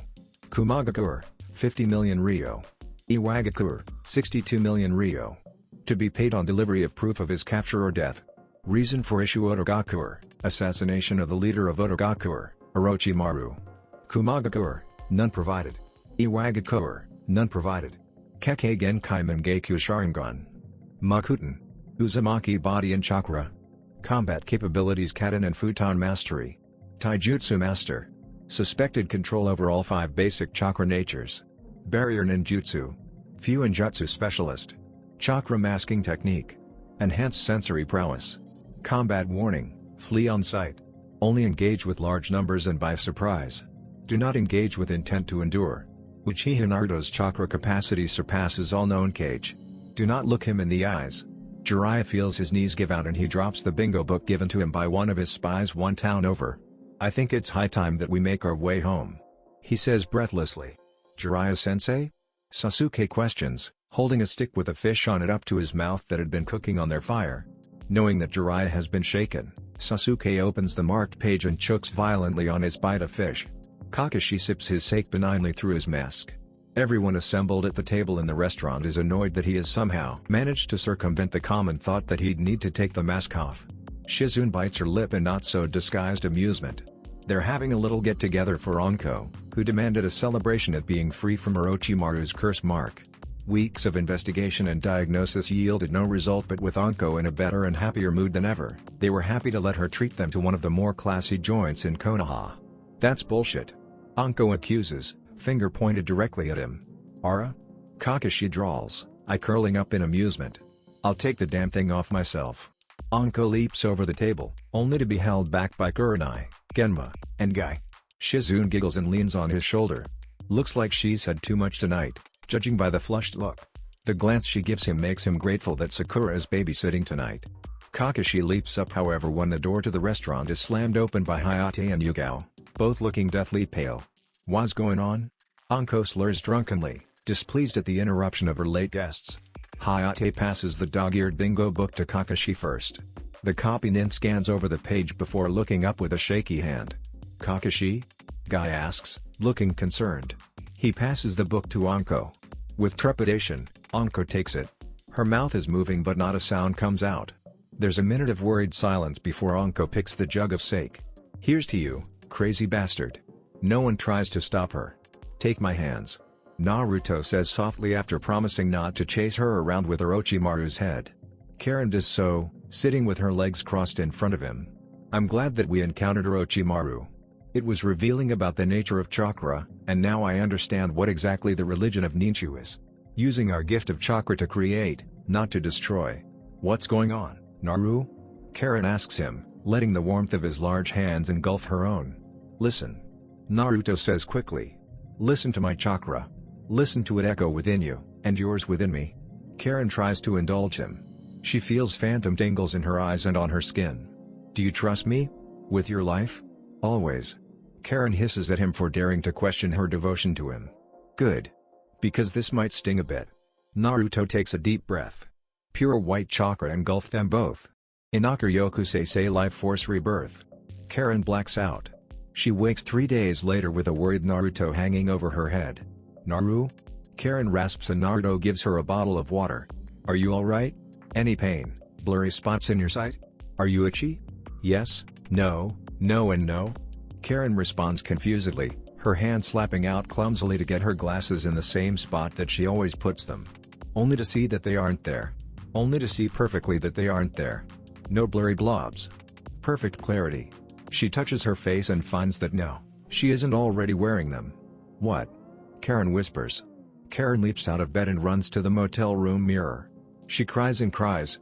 Kumagakure, 50 million Ryo. Iwagakure, 62 million Ryo. To be paid on delivery of proof of his capture or death. Reason for issue Otogakure, assassination of the leader of Otogakure, Orochimaru. Kumagakure, none provided. Iwagakure, none provided. Kekkei Genkai Mangekyou Sharingan. Makuten. Uzumaki body and chakra. Combat capabilities: Katen and Futon Mastery. Taijutsu Master. Suspected control over all 5 basic chakra natures. Barrier Ninjutsu. Fuinjutsu Specialist. Chakra Masking Technique. Enhanced Sensory Prowess. Combat Warning: flee on sight. Only engage with large numbers and by surprise. Do not engage with intent to endure. Uchiha Naruto's chakra capacity surpasses all known Kage. Do not look him in the eyes. Jiraiya feels his knees give out and he drops the bingo book given to him by one of his spies one town over. I think it's high time that we make our way home. He says breathlessly. Jiraiya-sensei? Sasuke questions, holding a stick with a fish on it up to his mouth that had been cooking on their fire. Knowing that Jiraiya has been shaken, Sasuke opens the marked page and chokes violently on his bite of fish. Kakashi sips his sake benignly through his mask. Everyone assembled at the table in the restaurant is annoyed that he has somehow managed to circumvent the common thought that he'd need to take the mask off. Shizune bites her lip in not-so-disguised amusement. They're having a little get-together for Anko, who demanded a celebration at being free from Orochimaru's curse mark. Weeks of investigation and diagnosis yielded no result, but with Anko in a better and happier mood than ever, they were happy to let her treat them to one of the more classy joints in Konoha. That's bullshit. Anko accuses, finger pointed directly at him. Ara? Kakashi drawls, eye curling up in amusement. I'll take the damn thing off myself. Anko leaps over the table, only to be held back by Kurenai, Genma, and Guy. Shizune giggles and leans on his shoulder. Looks like she's had too much tonight, judging by the flushed look. The glance she gives him makes him grateful that Sakura is babysitting tonight. Kakashi leaps up however when the door to the restaurant is slammed open by Hayate and Yugao, both looking deathly pale. What's going on? Anko slurs drunkenly, displeased at the interruption of her late guests. Hayate passes the dog-eared bingo book to Kakashi first. The copy nin scans over the page before looking up with a shaky hand. Kakashi? Guy asks, looking concerned. He passes the book to Anko. With trepidation, Anko takes it. Her mouth is moving but not a sound comes out. There's a minute of worried silence before Anko picks the jug of sake. Here's to you, crazy bastard. No one tries to stop her. Take my hands. Naruto says softly after promising not to chase her around with Orochimaru's head. Karen does so, sitting with her legs crossed in front of him. I'm glad that we encountered Orochimaru. It was revealing about the nature of chakra, and now I understand what exactly the religion of ninju is. Using our gift of chakra to create, not to destroy. What's going on, Naru? Karen asks him, letting the warmth of his large hands engulf her own. Listen. Naruto says quickly. Listen to my chakra. Listen to it echo within you, and yours within me. Karen tries to indulge him. She feels phantom tingles in her eyes and on her skin. Do you trust me? With your life? Always. Karen hisses at him for daring to question her devotion to him. Good. Because this might sting a bit. Naruto takes a deep breath. Pure white chakra engulfed them both. Inaka Yokusei life force rebirth. Karen blacks out. She wakes 3 days later with a worried Naruto hanging over her head. Naru? Karen rasps and Naruto gives her a bottle of water. Are you alright? Any pain, blurry spots in your sight? Are you itchy? Yes, no, no and no? Karen responds confusedly, her hand slapping out clumsily to get her glasses in the same spot that she always puts them. Only to see that they aren't there. Only to see perfectly that they aren't there. No blurry blobs. Perfect clarity. She touches her face and finds that no, she isn't already wearing them. What? Karen whispers. Karen leaps out of bed and runs to the motel room mirror. She cries and cries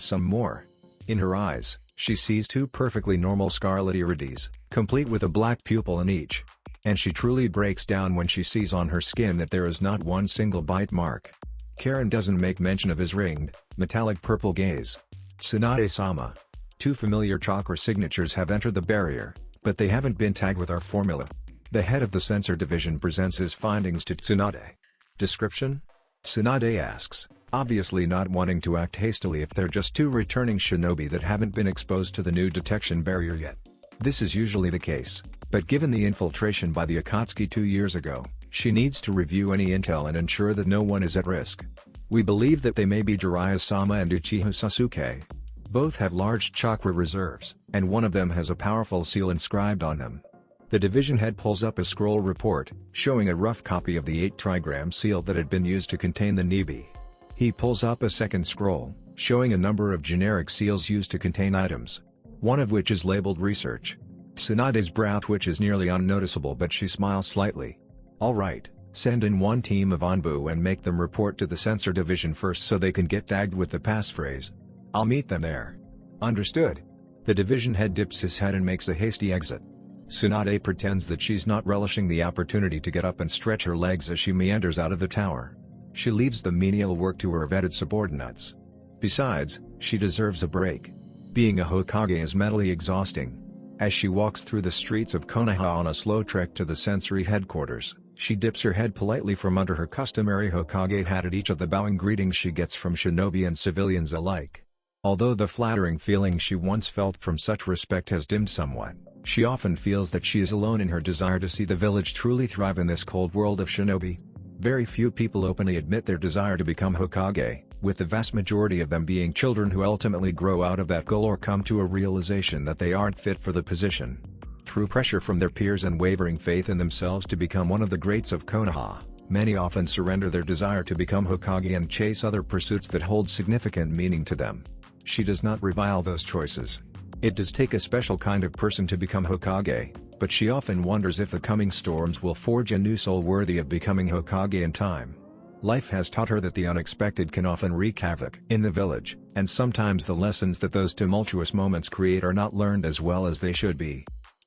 some more. In her eyes, she sees 2 perfectly normal scarlet irides, complete with a black pupil in each. And she truly breaks down when she sees on her skin that there is not one single bite mark. Karen doesn't make mention of his ringed, metallic purple gaze. Tsunade-sama. 2 familiar chakra signatures have entered the barrier, but they haven't been tagged with our formula. The head of the sensor division presents his findings to Tsunade. Description? Tsunade asks, obviously not wanting to act hastily if they're just 2 returning shinobi that haven't been exposed to the new detection barrier yet. This is usually the case, but given the infiltration by the Akatsuki 2 years ago, she needs to review any intel and ensure that no one is at risk. We believe that they may be Jiraiya-sama and Uchiha Sasuke. Both have large chakra reserves, and one of them has a powerful seal inscribed on them. The division head pulls up a scroll report, showing a rough copy of the 8 trigram seal that had been used to contain the Nibi. He pulls up a second scroll, showing a number of generic seals used to contain items. One of which is labeled research. Tsunade's brow twitches nearly unnoticeable, but she smiles slightly. Alright, send in one team of Anbu and make them report to the sensor division first so they can get tagged with the passphrase. I'll meet them there. Understood. The division head dips his head and makes a hasty exit. Tsunade pretends that she's not relishing the opportunity to get up and stretch her legs as she meanders out of the tower. She leaves the menial work to her vetted subordinates. Besides, she deserves a break. Being a Hokage is mentally exhausting. As she walks through the streets of Konoha on a slow trek to the sensory headquarters, she dips her head politely from under her customary Hokage hat at each of the bowing greetings she gets from shinobi and civilians alike. Although the flattering feeling she once felt from such respect has dimmed somewhat, she often feels that she is alone in her desire to see the village truly thrive in this cold world of shinobi. Very few people openly admit their desire to become Hokage, with the vast majority of them being children who ultimately grow out of that goal or come to a realization that they aren't fit for the position. Through pressure from their peers and wavering faith in themselves to become one of the greats of Konoha, many often surrender their desire to become Hokage and chase other pursuits that hold significant meaning to them. She does not revile those choices. It does take a special kind of person to become Hokage, but she often wonders if the coming storms will forge a new soul worthy of becoming Hokage in time. Life has taught her that the unexpected can often wreak havoc in the village, and sometimes the lessons that those tumultuous moments create are not learned as well as they should be.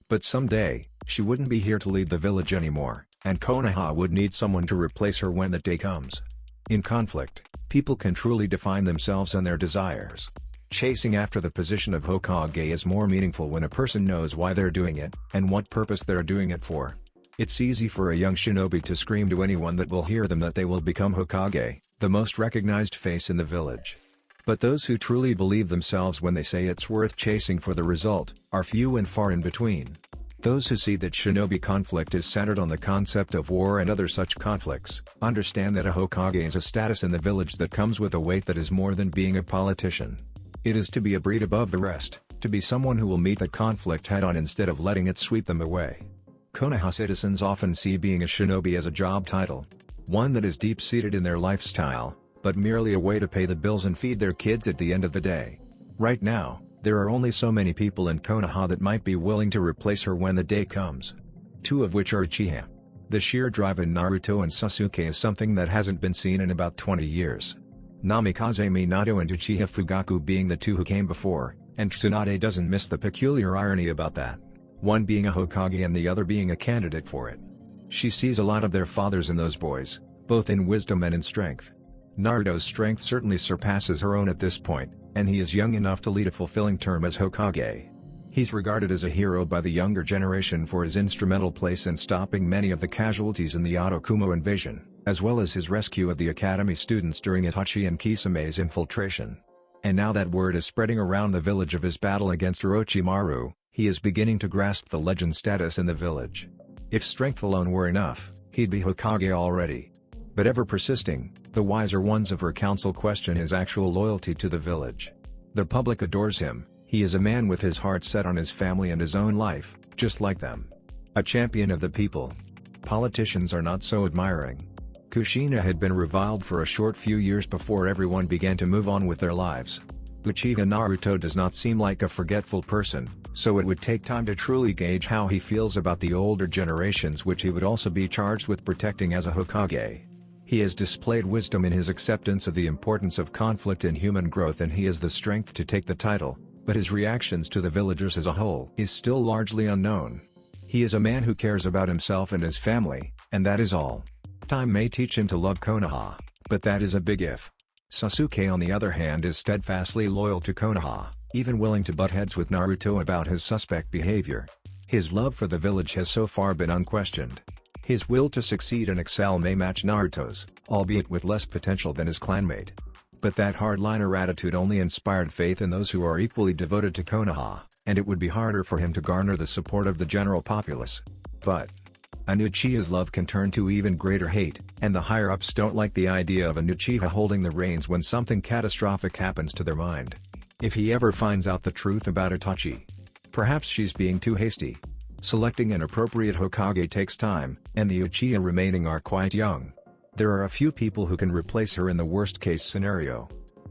But someday, she wouldn't be here to lead the village anymore, and Konoha would need someone to replace her when that day comes. In conflict, people can truly define themselves and their desires. Chasing after the position of Hokage is more meaningful when a person knows why they're doing it, and what purpose they're doing it for. It's easy for a young shinobi to scream to anyone that will hear them that they will become Hokage, the most recognized face in the village. But those who truly believe themselves when they say it's worth chasing for the result, are few and far in between. Those who see that shinobi conflict is centered on the concept of war and other such conflicts, understand that a Hokage is a status in the village that comes with a weight that is more than being a politician. It is to be a breed above the rest, to be someone who will meet the conflict head-on instead of letting it sweep them away. Konoha citizens often see being a shinobi as a job title, one that is deep-seated in their lifestyle, but merely a way to pay the bills and feed their kids at the end of the day. Right now, there are only so many people in Konoha that might be willing to replace her when the day comes. Two of which are Uchiha. The sheer drive in Naruto and Sasuke is something that hasn't been seen in about 20 years. Namikaze Minato and Uchiha Fugaku being the two who came before, and Tsunade doesn't miss the peculiar irony about that. One being a Hokage and the other being a candidate for it. She sees a lot of their fathers in those boys, both in wisdom and in strength. Naruto's strength certainly surpasses her own at this point, and he is young enough to lead a fulfilling term as Hokage. He's regarded as a hero by the younger generation for his instrumental place in stopping many of the casualties in the Otokumo invasion, as well as his rescue of the academy students during Itachi and Kisame's infiltration. And now that word is spreading around the village of his battle against Orochimaru, he is beginning to grasp the legend status in the village. If strength alone were enough, he'd be Hokage already. But ever persisting, the wiser ones of her council question his actual loyalty to the village. The public adores him, he is a man with his heart set on his family and his own life, just like them. A champion of the people. Politicians are not so admiring. Kushina had been reviled for a short few years before everyone began to move on with their lives. Uchiha Naruto does not seem like a forgetful person, so it would take time to truly gauge how he feels about the older generations which he would also be charged with protecting as a Hokage. He has displayed wisdom in his acceptance of the importance of conflict in human growth, and he has the strength to take the title, but his reactions to the villagers as a whole is still largely unknown. He is a man who cares about himself and his family, and that is all. Time may teach him to love Konoha, but that is a big if. Sasuke on the other hand is steadfastly loyal to Konoha, even willing to butt heads with Naruto about his suspect behavior. His love for the village has so far been unquestioned. His will to succeed and excel may match Naruto's, albeit with less potential than his clanmate. But that hardliner attitude only inspired faith in those who are equally devoted to Konoha, and it would be harder for him to garner the support of the general populace. But an Uchiha's love can turn to even greater hate, and the higher-ups don't like the idea of an Uchiha holding the reins when something catastrophic happens to their mind. If he ever finds out the truth about Itachi, perhaps she's being too hasty. Selecting an appropriate Hokage takes time, and the Uchiha remaining are quite young. There are a few people who can replace her in the worst-case scenario.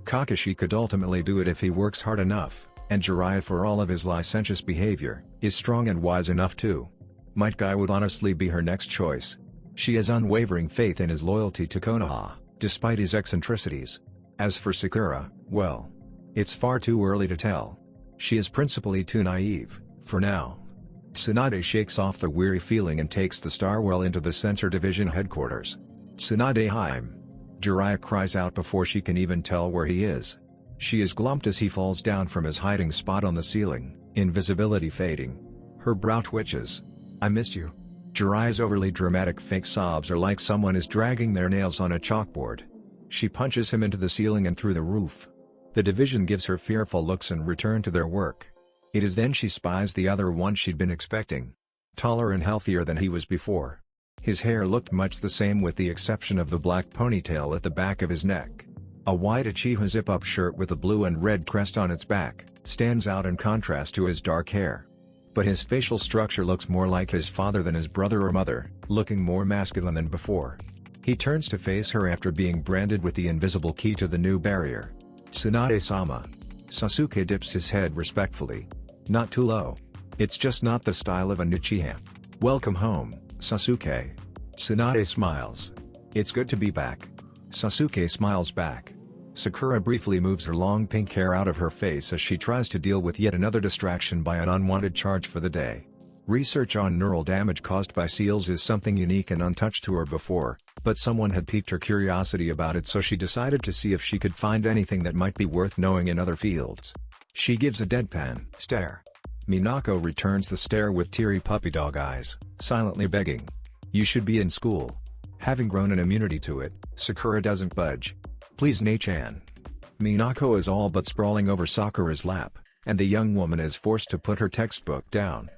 Kakashi could ultimately do it if he works hard enough, and Jiraiya, for all of his licentious behavior, is strong and wise enough too. Might Guy would honestly be her next choice. She has unwavering faith in his loyalty to Konoha, despite his eccentricities. As for Sakura, well, it's far too early to tell. She is principally too naive, for now. Tsunade shakes off the weary feeling and takes the Starwell into the Sensor Division headquarters. Tsunade Heim. Jiraiya cries out before she can even tell where he is. She is glumped as he falls down from his hiding spot on the ceiling, invisibility fading. Her brow twitches. I missed you. Jiraiya's overly dramatic fake sobs are like someone is dragging their nails on a chalkboard. She punches him into the ceiling and through the roof. The division gives her fearful looks and return to their work. It is then she spies the other one she'd been expecting. Taller and healthier than he was before. His hair looked much the same with the exception of the black ponytail at the back of his neck. A white Uchiha zip-up shirt with a blue and red crest on its back stands out in contrast to his dark hair. But his facial structure looks more like his father than his brother or mother, looking more masculine than before. He turns to face her after being branded with the invisible key to the new barrier. Tsunade-sama. Sasuke dips his head respectfully. Not too low. It's just not the style of an Uchiha. Welcome home, Sasuke. Tsunade smiles. It's good to be back. Sasuke smiles back. Sakura briefly moves her long pink hair out of her face as she tries to deal with yet another distraction by an unwanted charge for the day. Research on neural damage caused by seals is something unique and untouched to her before, but someone had piqued her curiosity about it, so she decided to see if she could find anything that might be worth knowing in other fields. She gives a deadpan stare. Minako returns the stare with teary puppy dog eyes, silently begging. You should be in school. Having grown an immunity to it, Sakura doesn't budge. Please Ne-chan. Minako is all but sprawling over Sakura's lap, and the young woman is forced to put her textbook down.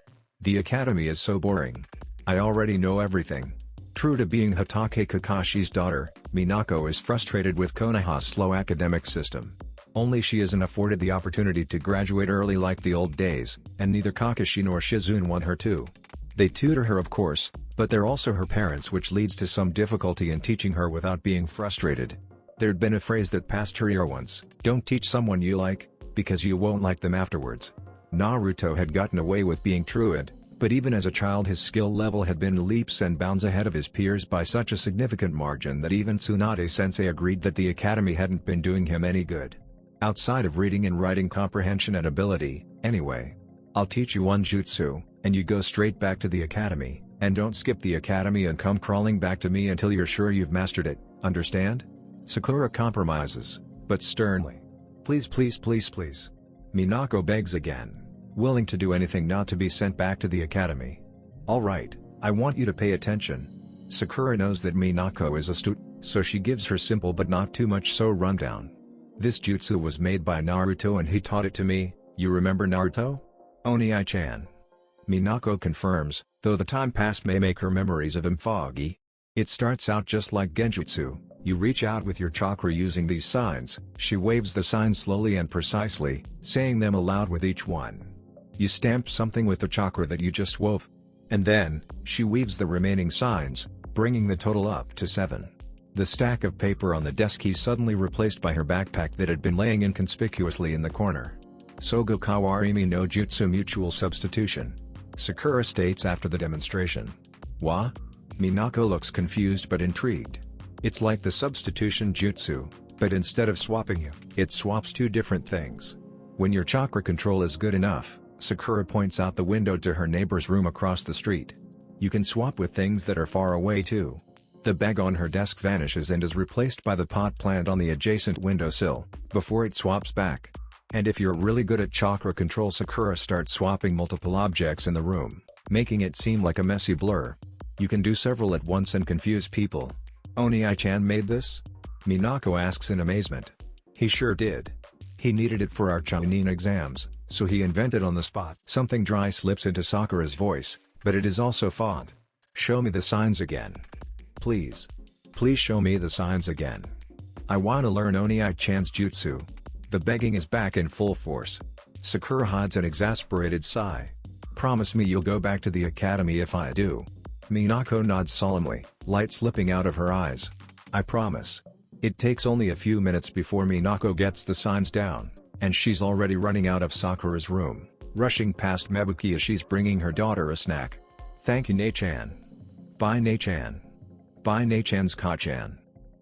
The academy is so boring. I already know everything. True to being Hatake Kakashi's daughter, Minako is frustrated with Konoha's slow academic system. Only she isn't afforded the opportunity to graduate early like the old days, and neither Kakashi nor Shizune want her to. They tutor her of course, but they're also her parents, which leads to some difficulty in teaching her without being frustrated. There'd been a phrase that passed her ear once, don't teach someone you like, because you won't like them afterwards. Naruto had gotten away with being truant, but even as a child his skill level had been leaps and bounds ahead of his peers by such a significant margin that even Tsunade-sensei agreed that the academy hadn't been doing him any good. Outside of reading and writing comprehension and ability, anyway. I'll teach you one jutsu, and you go straight back to the academy, and don't skip the academy and come crawling back to me until you're sure you've mastered it, understand? Sakura compromises, but sternly. Please please please please. Minako begs again, willing to do anything not to be sent back to the academy. Alright, I want you to pay attention. Sakura knows that Minako is astute, so she gives her simple but not too much so rundown. This jutsu was made by Naruto and he taught it to me, you remember Naruto? Oni-chan. Minako confirms, though the time past may make her memories of him foggy. It starts out just like genjutsu, you reach out with your chakra using these signs. She waves the signs slowly and precisely, saying them aloud with each one. You stamp something with the chakra that you just wove. And then, she weaves the remaining signs, bringing the total up to 7. The stack of paper on the desk is suddenly replaced by her backpack that had been laying inconspicuously in the corner. Sogo Kawarimi no Jutsu Mutual Substitution. Sakura states after the demonstration. Wa? Minako looks confused but intrigued. It's like the substitution jutsu, but instead of swapping you, it swaps two different things. When your chakra control is good enough, Sakura points out the window to her neighbor's room across the street. You can swap with things that are far away too. The bag on her desk vanishes and is replaced by the pot plant on the adjacent windowsill, before it swaps back. And if you're really good at chakra control, Sakura starts swapping multiple objects in the room, making it seem like a messy blur. You can do several at once and confuse people. Oni-chan made this? Minako asks in amazement. He sure did. He needed it for our Chunin exams, so he invented on the spot. Something dry slips into Sakura's voice, but it is also font. Show me the signs again. Please. Please show me the signs again. I wanna learn Oni-chan's jutsu. The begging is back in full force. Sakura hides an exasperated sigh. Promise me you'll go back to the academy if I do. Minako nods solemnly, light slipping out of her eyes. I promise. It takes only a few minutes before Minako gets the signs down, and she's already running out of Sakura's room, rushing past Mebuki as she's bringing her daughter a snack. "Thank you, Nei-chan." "Bye, Nei-chan." "Bye, Nei-chan's Ka-chan."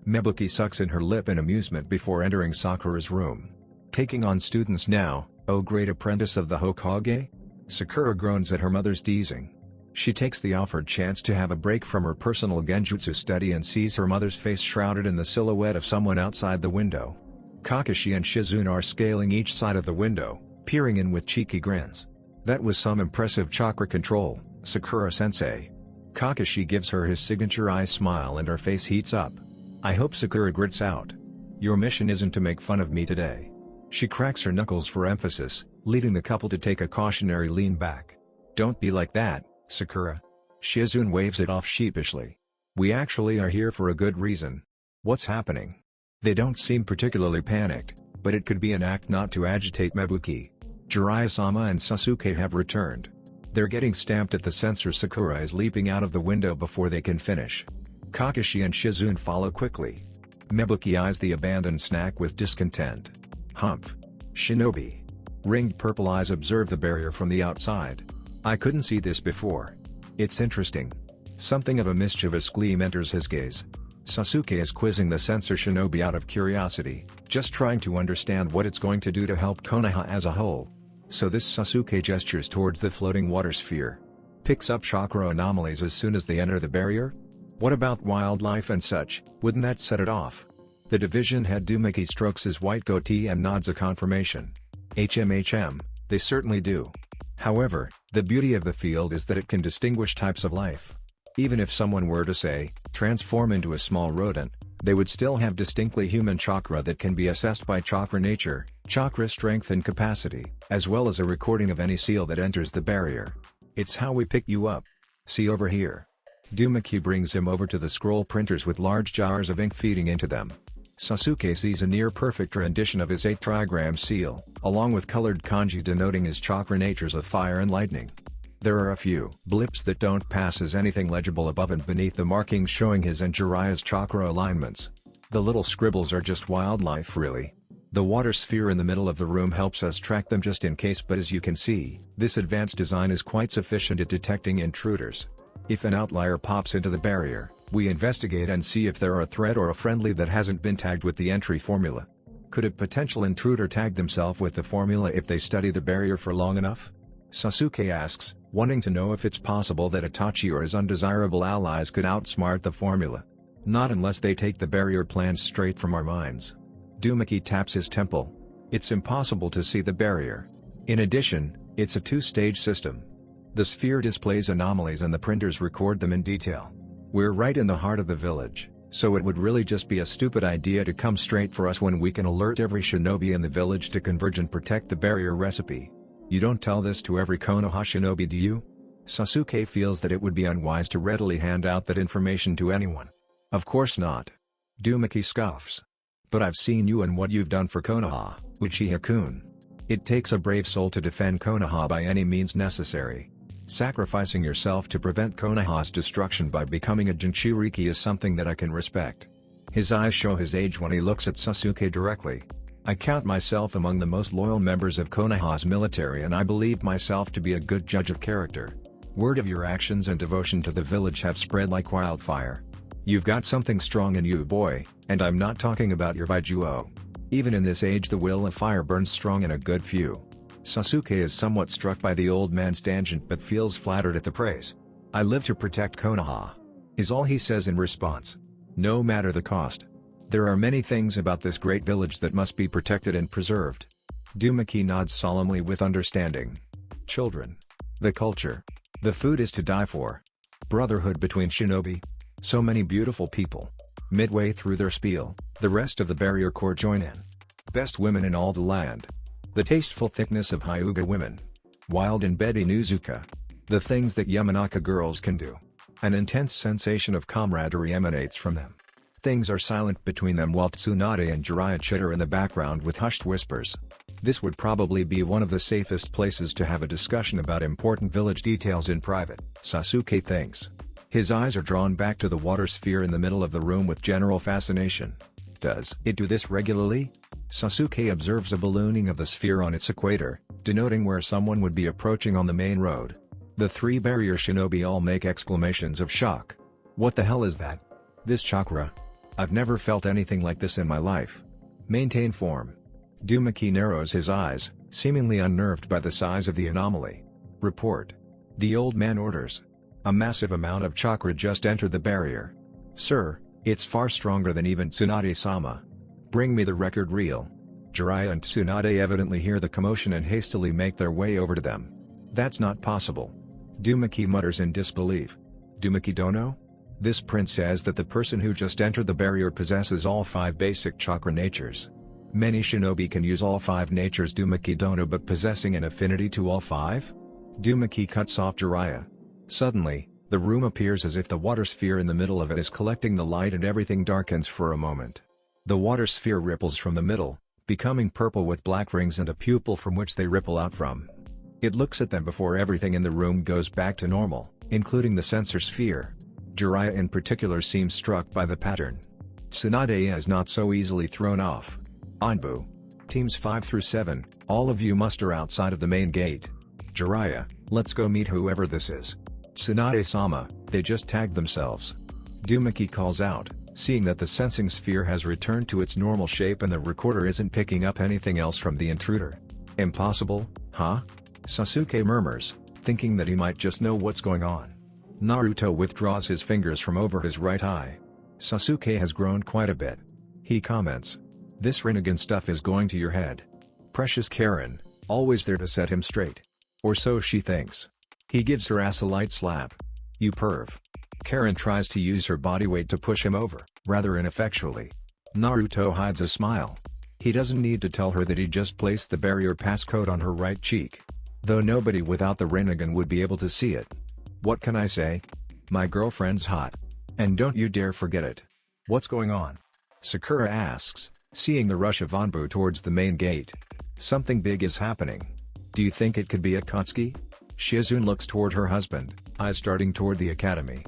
Mebuki sucks in her lip in amusement before entering Sakura's room. "Taking on students now, oh great apprentice of the Hokage?" Sakura groans at her mother's teasing. She takes the offered chance to have a break from her personal genjutsu study and sees her mother's face shrouded in the silhouette of someone outside the window. Kakashi and Shizune are scaling each side of the window, peering in with cheeky grins. "That was some impressive chakra control, Sakura-sensei." Kakashi gives her his signature eye smile and her face heats up. "I hope Sakura grits out. Your mission isn't to make fun of me today." She cracks her knuckles for emphasis, leading the couple to take a cautionary lean back. "Don't be like that, Sakura." Shizune waves it off sheepishly. "We actually are here for a good reason." "What's happening?" They don't seem particularly panicked, but it could be an act not to agitate Mebuki. Jiraiya-sama and Sasuke have returned. They're getting stamped at the sensor. Sakura is leaping out of the window before they can finish. Kakashi and Shizune follow quickly. Mebuki eyes the abandoned snack with discontent. "Humph. Shinobi." Ringed purple eyes observe the barrier from the outside. "I couldn't see this before. It's interesting." Something of a mischievous gleam enters his gaze. Sasuke is quizzing the sensor Shinobi out of curiosity, just trying to understand what it's going to do to help Konoha as a whole. So this Sasuke gestures towards the floating water sphere. "Picks up chakra anomalies as soon as they enter the barrier? What about wildlife and such, wouldn't that set it off?" The division head Uzumaki strokes his white goatee and nods a confirmation. "HMHM, they certainly do. However, the beauty of the field is that it can distinguish types of life. Even if someone were to say, transform into a small rodent, they would still have distinctly human chakra that can be assessed by chakra nature, chakra strength and capacity, as well as a recording of any seal that enters the barrier. It's how we pick you up. See over here." Uzumaki brings him over to the scroll printers with large jars of ink feeding into them. Sasuke sees a near-perfect rendition of his 8-trigram seal, along with colored kanji denoting his chakra natures of fire and lightning. There are a few blips that don't pass as anything legible above and beneath the markings showing his and Jiraiya's chakra alignments. The little scribbles are just wildlife really. The water sphere in the middle of the room helps us track them just in case, but as you can see, this advanced design is quite sufficient at detecting intruders. If an outlier pops into the barrier, we investigate and see if they're a threat or a friendly that hasn't been tagged with the entry formula. Could a potential intruder tag themselves with the formula if they study the barrier for long enough? Sasuke asks, wanting to know if it's possible that Itachi or his undesirable allies could outsmart the formula. Not unless they take the barrier plans straight from our minds. Uzumaki taps his temple. It's impossible to see the barrier. In addition, it's a two-stage system. The sphere displays anomalies and the printers record them in detail. We're right in the heart of the village, so it would really just be a stupid idea to come straight for us when we can alert every shinobi in the village to converge and protect the barrier recipe. You don't tell this to every Konoha shinobi, do you? Sasuke feels that it would be unwise to readily hand out that information to anyone. Of course not. Uzumaki scoffs. But I've seen you and what you've done for Konoha, Uchiha-kun. It takes a brave soul to defend Konoha by any means necessary. Sacrificing yourself to prevent Konoha's destruction by becoming a Jinchuriki is something that I can respect. His eyes show his age when he looks at Sasuke directly. I count myself among the most loyal members of Konoha's military and I believe myself to be a good judge of character. Word of your actions and devotion to the village have spread like wildfire. You've got something strong in you, boy, and I'm not talking about your Baijuo. Even in this age the will of fire burns strong in a good few. Sasuke is somewhat struck by the old man's tangent but feels flattered at the praise. I live to protect Konoha, is all he says in response. No matter the cost. There are many things about this great village that must be protected and preserved. Uzumaki nods solemnly with understanding. Children. The culture. The food is to die for. Brotherhood between shinobi. So many beautiful people. Midway through their spiel, the rest of the barrier corps join in. Best women in all the land. The tasteful thickness of Hyuga women. Wild and Betty Nuzuka. The things that Yamanaka girls can do. An intense sensation of camaraderie emanates from them. Things are silent between them while Tsunade and Jiraiya chitter in the background with hushed whispers. This would probably be one of the safest places to have a discussion about important village details in private, Sasuke thinks. His eyes are drawn back to the water sphere in the middle of the room with general fascination. Does it do this regularly? Sasuke observes a ballooning of the sphere on its equator, denoting where someone would be approaching on the main road. The three barrier shinobi all make exclamations of shock. What the hell is that? This chakra? I've never felt anything like this in my life. Maintain form. Uzumaki narrows his eyes, seemingly unnerved by the size of the anomaly. Report. The old man orders. A massive amount of chakra just entered the barrier. Sir, it's far stronger than even Tsunade-sama. Bring me the record reel. Jiraiya and Tsunade evidently hear the commotion and hastily make their way over to them. That's not possible. Uzumaki mutters in disbelief. Uzumaki dono? This prince says that the person who just entered the barrier possesses all 5 basic chakra natures. Many shinobi can use all 5 natures Uzumaki dono, but possessing an affinity to all 5? Uzumaki cuts off Jiraiya. Suddenly, the room appears as if the water sphere in the middle of it is collecting the light and everything darkens for a moment. The water sphere ripples from the middle, becoming purple with black rings and a pupil from which they ripple out from. It looks at them before everything in the room goes back to normal, including the sensor sphere. Jiraiya in particular seems struck by the pattern. Tsunade is not so easily thrown off. Anbu. Teams 5 through 7, all of you muster outside of the main gate. Jiraiya, let's go meet whoever this is. Tsunade-sama, they just tagged themselves. Uzumaki calls out, seeing that the sensing sphere has returned to its normal shape and the recorder isn't picking up anything else from the intruder. Impossible, huh? Sasuke murmurs, thinking that he might just know what's going on. Naruto withdraws his fingers from over his right eye. Sasuke has grown quite a bit. He comments. This Rinnegan stuff is going to your head. Precious Karen, always there to set him straight. Or so she thinks. He gives her ass a light slap. You perv. Karen tries to use her body weight to push him over, rather ineffectually. Naruto hides a smile. He doesn't need to tell her that he just placed the barrier passcode on her right cheek. Though nobody without the Rinnegan would be able to see it. What can I say? My girlfriend's hot. And don't you dare forget it. What's going on? Sakura asks, seeing the rush of Anbu towards the main gate. Something big is happening. Do you think it could be Akatsuki? Shizune looks toward her husband, eyes darting toward the academy.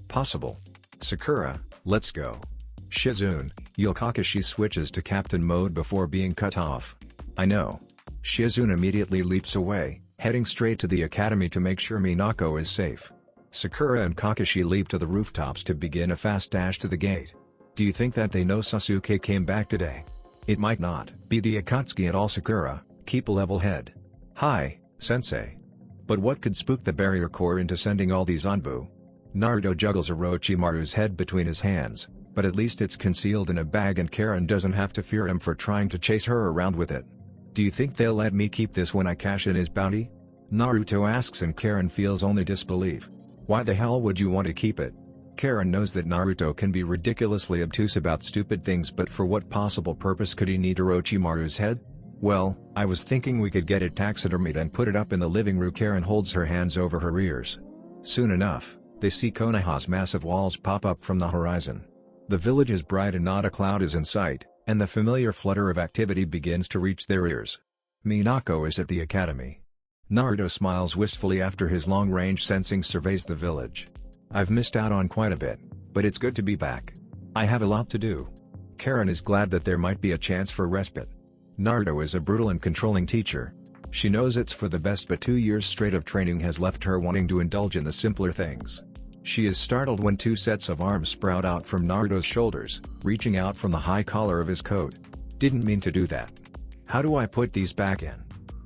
Possible. Sakura, let's go. Shizune, Kakashi switches to captain mode before being cut off. I know. Shizune immediately leaps away, heading straight to the academy to make sure Minako is safe. Sakura and Kakashi leap to the rooftops to begin a fast dash to the gate. Do you think that they know Sasuke came back today? It might not be the Akatsuki at all. Sakura, keep a level head. Hi, sensei. But what could spook the barrier core into sending all these Anbu? Naruto juggles Orochimaru's head between his hands, but at least it's concealed in a bag and Karen doesn't have to fear him for trying to chase her around with it. Do you think they'll let me keep this when I cash in his bounty? Naruto asks and Karen feels only disbelief. Why the hell would you want to keep it? Karen knows that Naruto can be ridiculously obtuse about stupid things, but for what possible purpose could he need Orochimaru's head? Well, I was thinking we could get it taxidermied and put it up in the living room. Karen holds her hands over her ears. Soon enough, they see Konoha's massive walls pop up from the horizon. The village is bright and not a cloud is in sight, and the familiar flutter of activity begins to reach their ears. Minako is at the academy. Naruto smiles wistfully after his long-range sensing surveys the village. I've missed out on quite a bit, but it's good to be back. I have a lot to do. Karen is glad that there might be a chance for respite. Naruto is a brutal and controlling teacher. She knows it's for the best, but 2 years straight of training has left her wanting to indulge in the simpler things. She is startled when 2 sets of arms sprout out from Naruto's shoulders, reaching out from the high collar of his coat. Didn't mean to do that. How do I put these back in?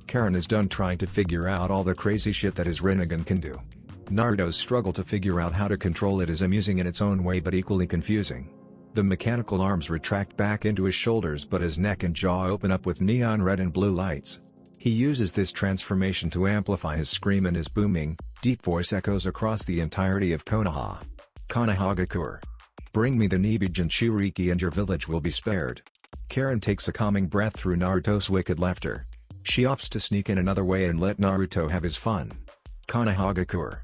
Karen is done trying to figure out all the crazy shit that his Rinnegan can do. Naruto's struggle to figure out how to control it is amusing in its own way but equally confusing. The mechanical arms retract back into his shoulders, but his neck and jaw open up with neon red and blue lights. He uses this transformation to amplify his scream, and his booming, deep voice echoes across the entirety of Konoha. Konohagakure. Bring me the Nibi Jinchuriki and your village will be spared. Karen takes a calming breath through Naruto's wicked laughter. She opts to sneak in another way and let Naruto have his fun. Konohagakure.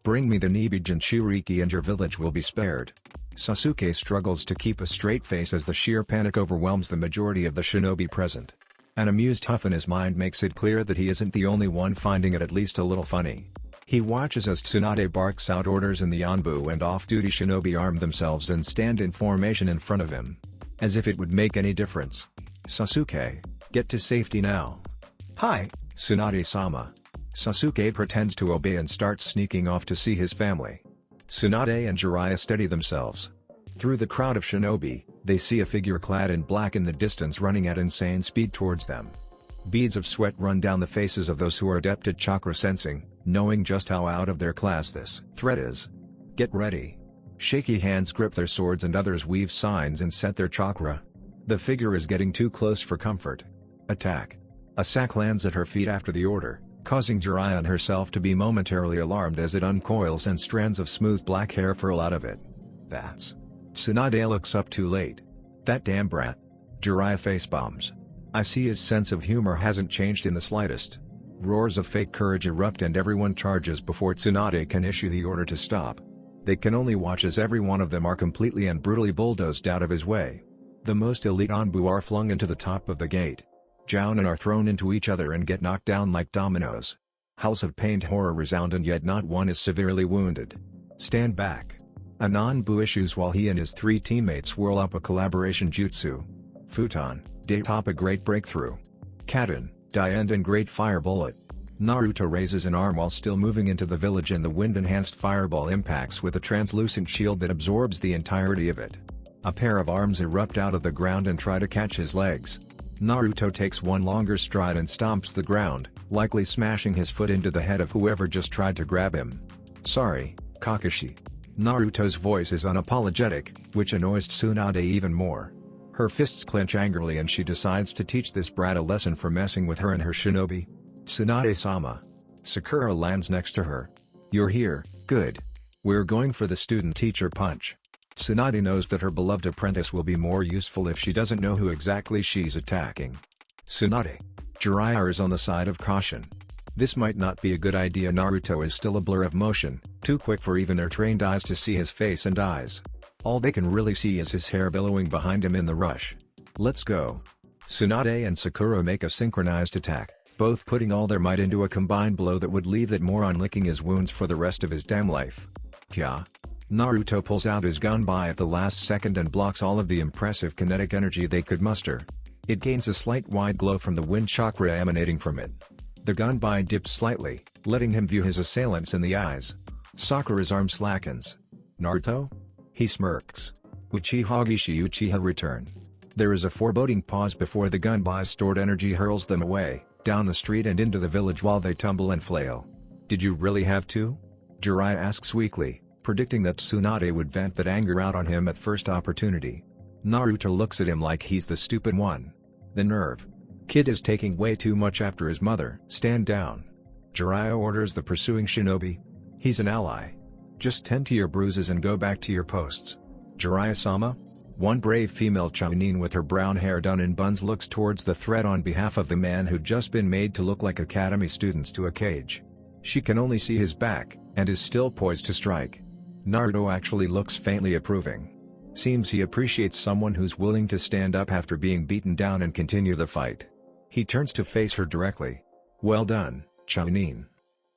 Bring me the Nibi Jinchuriki and your village will be spared. Sasuke struggles to keep a straight face as the sheer panic overwhelms the majority of the shinobi present. An amused huff in his mind makes it clear that he isn't the only one finding it at least a little funny. He watches as Tsunade barks out orders and the Anbu and off-duty shinobi arm themselves and stand in formation in front of him. As if it would make any difference. Sasuke, get to safety now. Hi, Tsunade-sama. Sasuke pretends to obey and starts sneaking off to see his family. Tsunade and Jiraiya steady themselves. Through the crowd of shinobi, they see a figure clad in black in the distance running at insane speed towards them. Beads of sweat run down the faces of those who are adept at chakra sensing, knowing just how out of their class this threat is. Get ready. Shaky hands grip their swords and others weave signs and set their chakra. The figure is getting too close for comfort. Attack. A sack lands at her feet after the order, causing Jiraiya and herself to be momentarily alarmed as it uncoils and strands of smooth black hair furl out of it. That's... Tsunade looks up too late. That damn brat. Jiraiya facepalms. I see his sense of humor hasn't changed in the slightest. Roars of fake courage erupt and everyone charges before Tsunade can issue the order to stop. They can only watch as every one of them are completely and brutally bulldozed out of his way. The most elite Anbu are flung into the top of the gate. Jounin are thrown into each other and get knocked down like dominoes. Howls of pained horror resound and yet not one is severely wounded. Stand back. An Anbu issues while he and his three teammates whirl up a collaboration jutsu. Futon, Day-top a great breakthrough. Kaden, Die-end and great fire bullet. Naruto raises an arm while still moving into the village and the wind-enhanced fireball impacts with a translucent shield that absorbs the entirety of it. A pair of arms erupt out of the ground and try to catch his legs. Naruto takes one longer stride and stomps the ground, likely smashing his foot into the head of whoever just tried to grab him. Sorry, Kakashi. Naruto's voice is unapologetic, which annoys Tsunade even more. Her fists clench angrily and she decides to teach this brat a lesson for messing with her and her shinobi. Tsunade-sama. Sakura lands next to her. You're here, good. We're going for the student-teacher punch. Tsunade knows that her beloved apprentice will be more useful if she doesn't know who exactly she's attacking. Tsunade. Jiraiya is on the side of caution. This might not be a good idea. Naruto is still a blur of motion, too quick for even their trained eyes to see his face and eyes. All they can really see is his hair billowing behind him in the rush. Let's go. Tsunade and Sakura make a synchronized attack, both putting all their might into a combined blow that would leave that moron licking his wounds for the rest of his damn life. Kya. Naruto pulls out his gunbai at the last second and blocks all of the impressive kinetic energy they could muster. It gains a slight wide glow from the wind chakra emanating from it. The gunbai dips slightly, letting him view his assailants in the eyes. Sakura's arm slackens. Naruto? He smirks. Uchiha Uchiha return. There is a foreboding pause before the gunbai's stored energy hurls them away, down the street and into the village while they tumble and flail. Did you really have to? Jiraiya asks weakly, predicting that Tsunade would vent that anger out on him at first opportunity. Naruto looks at him like he's the stupid one. The nerve. Kid is taking way too much after his mother. Stand down. Jiraiya orders the pursuing shinobi. He's an ally. Just tend to your bruises and go back to your posts. Jiraiya-sama? One brave female Chunin with her brown hair done in buns looks towards the threat on behalf of the man who'd just been made to look like academy students to a cage. She can only see his back, and is still poised to strike. Naruto actually looks faintly approving. Seems he appreciates someone who's willing to stand up after being beaten down and continue the fight. He turns to face her directly. Well done, Chunin.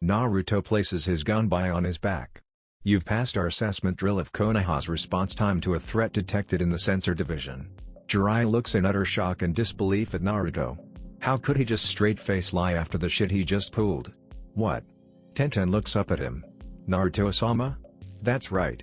Naruto places his gunbai on his back. You've passed our assessment drill of Konoha's response time to a threat detected in the sensor division. Jiraiya looks in utter shock and disbelief at Naruto. How could he just straight-face lie after the shit he just pulled? What? Tenten looks up at him. Naruto-sama? That's right.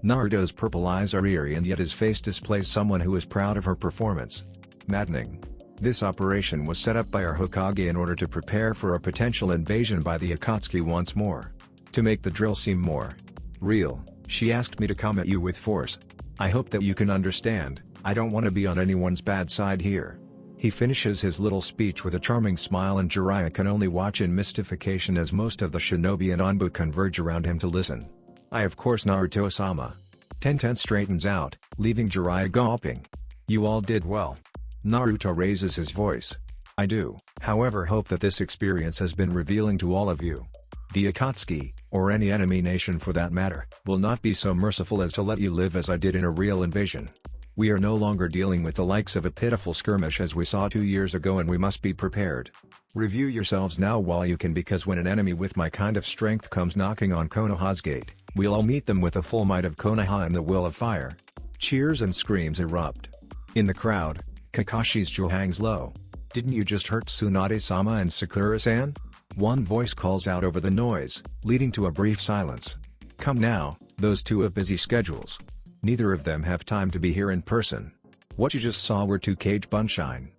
Naruto's purple eyes are eerie and yet his face displays someone who is proud of her performance. Maddening. This operation was set up by our Hokage in order to prepare for a potential invasion by the Akatsuki once more. To make the drill seem more real, she asked me to come at you with force. I hope that you can understand, I don't want to be on anyone's bad side here. He finishes his little speech with a charming smile and Jiraiya can only watch in mystification as most of the shinobi and Anbu converge around him to listen. Of course Naruto-sama. Tenten straightens out, leaving Jiraiya gulping. You all did well. Naruto raises his voice. I do, however, hope that this experience has been revealing to all of you. The Akatsuki, or any enemy nation for that matter, will not be so merciful as to let you live as I did in a real invasion. We are no longer dealing with the likes of a pitiful skirmish as we saw 2 years ago and we must be prepared. Review yourselves now while you can because when an enemy with my kind of strength comes knocking on Konoha's gate, we'll all meet them with the full might of Konoha and the will of fire. Cheers and screams erupt. In the crowd, Kakashi's jaw hangs low. "Didn't you just hurt Tsunade-sama and Sakura-san?" One voice calls out over the noise, leading to a brief silence. "Come now, those two have busy schedules. Neither of them have time to be here in person. What you just saw were two cage bunshine.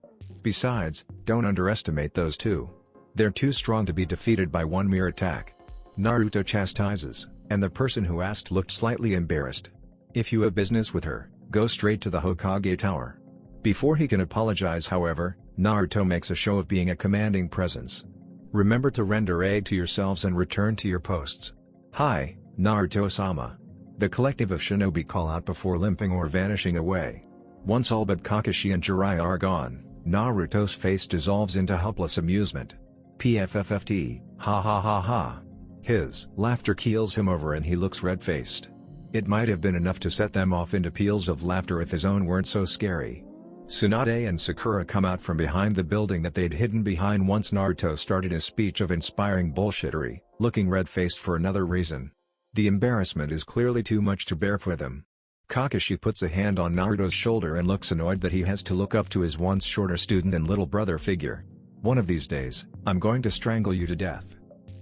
Besides, don't underestimate those two. They're too strong to be defeated by one mere attack." Naruto chastises, and the person who asked looked slightly embarrassed. "If you have business with her, go straight to the Hokage Tower." Before he can apologize, however, Naruto makes a show of being a commanding presence. "Remember to render aid to yourselves and return to your posts." "Hi, Naruto-sama." The collective of shinobi call out before limping or vanishing away. Once all but Kakashi and Jiraiya are gone, Naruto's face dissolves into helpless amusement. "PFFFT, ha ha ha ha." His laughter keels him over and he looks red-faced. It might have been enough to set them off into peals of laughter if his own weren't so scary. Tsunade and Sakura come out from behind the building that they'd hidden behind once Naruto started his speech of inspiring bullshittery, looking red-faced for another reason. The embarrassment is clearly too much to bear for them. Kakashi puts a hand on Naruto's shoulder and looks annoyed that he has to look up to his once shorter student and little brother figure. "One of these days, I'm going to strangle you to death."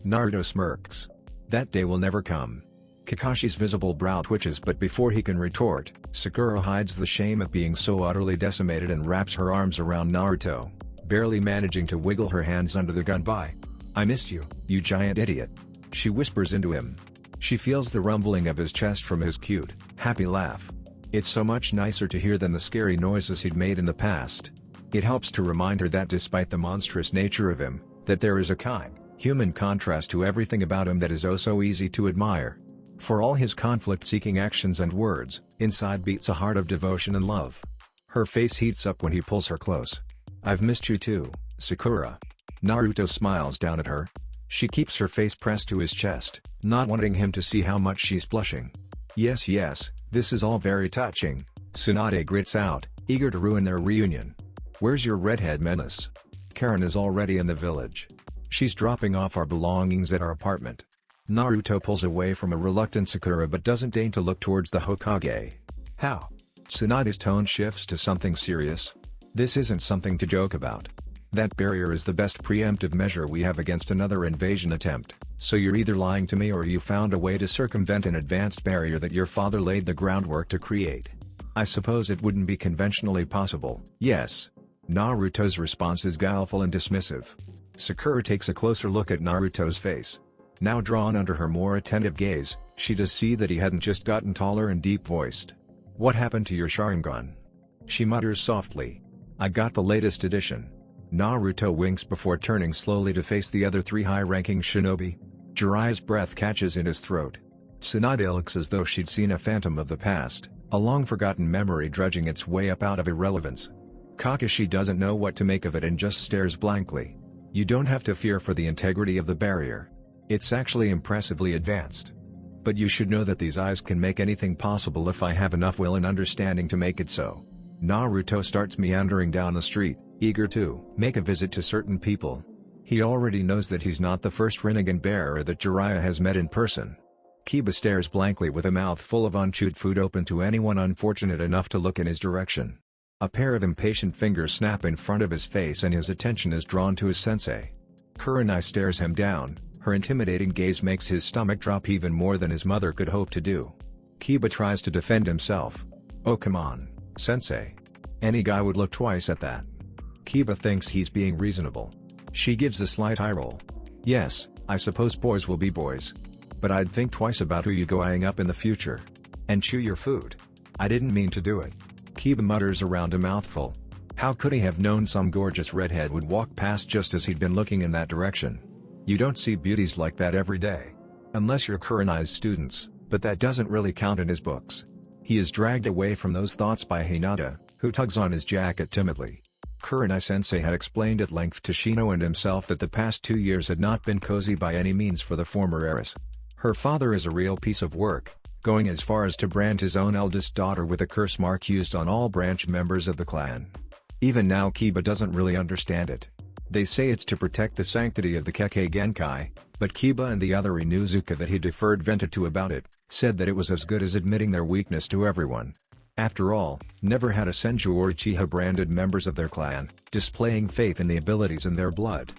Naruto smirks. That day will never come. Kakashi's visible brow twitches, but before he can retort, Sakura hides the shame of being so utterly decimated and wraps her arms around Naruto, barely managing to wiggle her hands under the gun. "Bye. I missed you, you giant idiot," she whispers into him. She feels the rumbling of his chest from his cute, happy laugh. It's so much nicer to hear than the scary noises he'd made in the past. It helps to remind her that despite the monstrous nature of him, that there is a kind, human contrast to everything about him that is oh so easy to admire. For all his conflict-seeking actions and words, inside beats a heart of devotion and love. Her face heats up when he pulls her close. "I've missed you too, Sakura." Naruto smiles down at her. She keeps her face pressed to his chest, not wanting him to see how much she's blushing. Yes, this is all very touching," Tsunade grits out, eager to ruin their reunion. "Where's your redhead menace?" "Karen is already in the village. She's dropping off our belongings at our apartment." Naruto pulls away from a reluctant Sakura but doesn't deign to look towards the Hokage. "How?" Tsunade's tone shifts to something serious. "This isn't something to joke about. That barrier is the best preemptive measure we have against another invasion attempt, so you're either lying to me or you found a way to circumvent an advanced barrier that your father laid the groundwork to create. I suppose it wouldn't be conventionally possible." "Yes." Naruto's response is guileful and dismissive. Sakura takes a closer look at Naruto's face. Now drawn under her more attentive gaze, she does see that he hadn't just gotten taller and deep-voiced. "What happened to your Sharingan?" She mutters softly. "I got the latest edition." Naruto winks before turning slowly to face the other three high-ranking shinobi. Jiraiya's breath catches in his throat. Tsunade looks as though she'd seen a phantom of the past, a long-forgotten memory dredging its way up out of irrelevance. Kakashi doesn't know what to make of it and just stares blankly. "You don't have to fear for the integrity of the barrier. It's actually impressively advanced. But you should know that these eyes can make anything possible if I have enough will and understanding to make it so." Naruto starts meandering down the street, eager to make a visit to certain people. He already knows that he's not the first Rinnegan bearer that Jiraiya has met in person. Kiba stares blankly with a mouth full of unchewed food open to anyone unfortunate enough to look in his direction. A pair of impatient fingers snap in front of his face and his attention is drawn to his sensei. Kurenai stares him down. Her intimidating gaze makes his stomach drop even more than his mother could hope to do. Kiba tries to defend himself. "Oh come on, sensei. Any guy would look twice at that." Kiba thinks he's being reasonable. She gives a slight eye roll. "Yes, I suppose boys will be boys. But I'd think twice about who you go eyeing up in the future. And chew your food. I didn't mean to do it." Kiba mutters around a mouthful. How could he have known some gorgeous redhead would walk past just as he'd been looking in that direction? You don't see beauties like that every day. Unless you're Kurenai's students, but that doesn't really count in his books. He is dragged away from those thoughts by Hinata, who tugs on his jacket timidly. Kurenai-sensei had explained at length to Shino and himself that the past 2 years had not been cozy by any means for the former heiress. Her father is a real piece of work, going as far as to brand his own eldest daughter with a curse mark used on all branch members of the clan. Even now Kiba doesn't really understand it. They say it's to protect the sanctity of the Kekkei Genkai, but Kiba and the other Inuzuka that he deferred vented to about it, said that it was as good as admitting their weakness to everyone. After all, never had a Senju or Uchiha branded members of their clan, displaying faith in the abilities in their blood.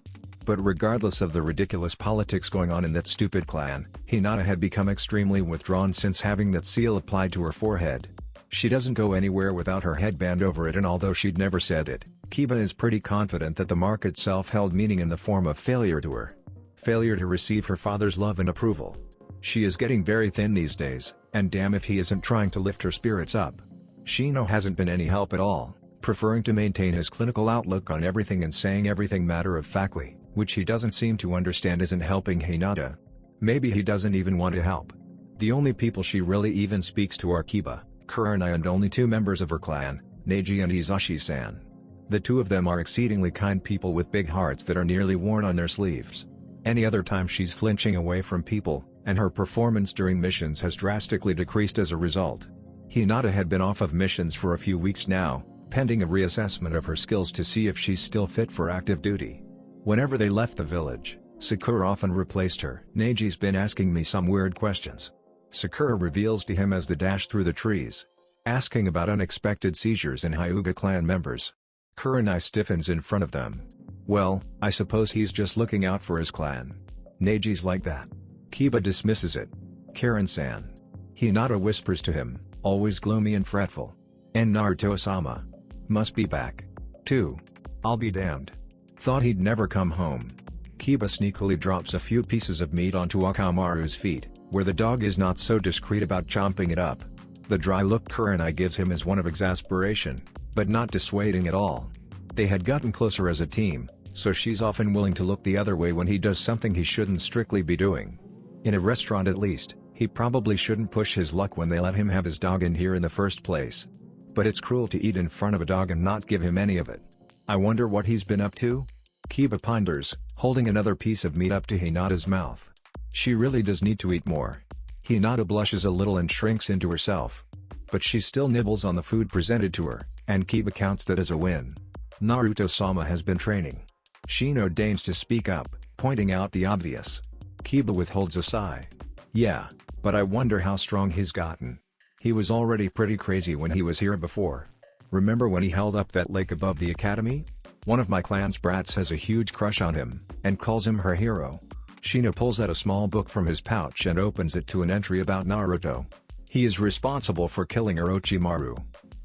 But regardless of the ridiculous politics going on in that stupid clan, Hinata had become extremely withdrawn since having that seal applied to her forehead. She doesn't go anywhere without her headband over it, and although she'd never said it, Kiba is pretty confident that the mark itself held meaning in the form of failure to her. Failure to receive her father's love and approval. She is getting very thin these days, and damn if he isn't trying to lift her spirits up. Shino hasn't been any help at all, preferring to maintain his clinical outlook on everything and saying everything matter-of-factly, which he doesn't seem to understand isn't helping Hinata. Maybe he doesn't even want to help. The only people she really even speaks to are Kiba, Kurenai, and only two members of her clan, Neji and Izashi-san. The two of them are exceedingly kind people with big hearts that are nearly worn on their sleeves. Any other time she's flinching away from people, and her performance during missions has drastically decreased as a result. Hinata had been off of missions for a few weeks now, pending a reassessment of her skills to see if she's still fit for active duty. Whenever they left the village, Sakura often replaced her. Neji's been asking me some weird questions. Sakura reveals to him as they dash through the trees, asking about unexpected seizures in Hyuga clan members. Kurenai stiffens in front of them. Well, I suppose he's just looking out for his clan. Neji's like that. Kiba dismisses it. Karen-san. Hinata whispers to him, always gloomy and fretful. And Naruto-sama. Must be back. Too. I'll be damned. Thought he'd never come home. Kiba sneakily drops a few pieces of meat onto Akamaru's feet, where the dog is not so discreet about chomping it up. The dry look Kurenai gives him is one of exasperation, but not dissuading at all. They had gotten closer as a team, so she's often willing to look the other way when he does something he shouldn't strictly be doing. In a restaurant at least, he probably shouldn't push his luck when they let him have his dog in here in the first place. But it's cruel to eat in front of a dog and not give him any of it. I wonder what he's been up to? Kiba ponders, holding another piece of meat up to Hinata's mouth. She really does need to eat more. Hinata blushes a little and shrinks into herself. But she still nibbles on the food presented to her, and Kiba counts that as a win. Naruto-sama has been training. Shino deigns to speak up, pointing out the obvious. Kiba withholds a sigh. Yeah, but I wonder how strong he's gotten. He was already pretty crazy when he was here before. Remember when he held up that lake above the academy? One of my clan's brats has a huge crush on him, and calls him her hero. Shino pulls out a small book from his pouch and opens it to an entry about Naruto. He is responsible for killing Orochimaru.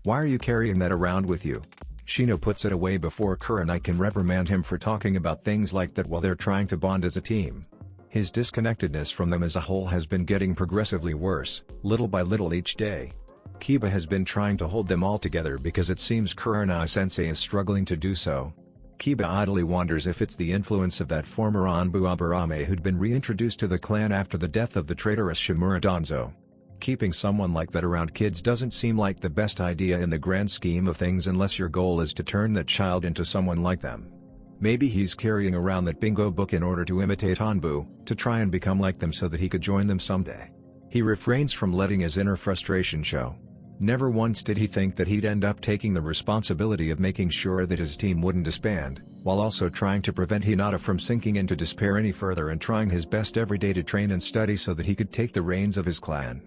Why are you carrying that around with you? Shino puts it away before Kurenai can reprimand him for talking about things like that while they're trying to bond as a team. His disconnectedness from them as a whole has been getting progressively worse, little by little each day. Kiba has been trying to hold them all together because it seems Kurenai-sensei is struggling to do so. Kiba idly wonders if it's the influence of that former Anbu Aburame who'd been reintroduced to the clan after the death of the traitorous Shimura Danzo. Keeping someone like that around kids doesn't seem like the best idea in the grand scheme of things unless your goal is to turn that child into someone like them. Maybe he's carrying around that bingo book in order to imitate Anbu, to try and become like them so that he could join them someday. He refrains from letting his inner frustration show. Never once did he think that he'd end up taking the responsibility of making sure that his team wouldn't disband, while also trying to prevent Hinata from sinking into despair any further and trying his best every day to train and study so that he could take the reins of his clan.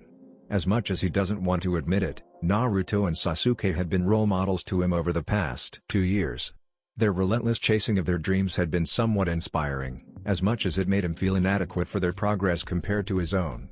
As much as he doesn't want to admit it, Naruto and Sasuke had been role models to him over the past 2 years. Their relentless chasing of their dreams had been somewhat inspiring, as much as it made him feel inadequate for their progress compared to his own.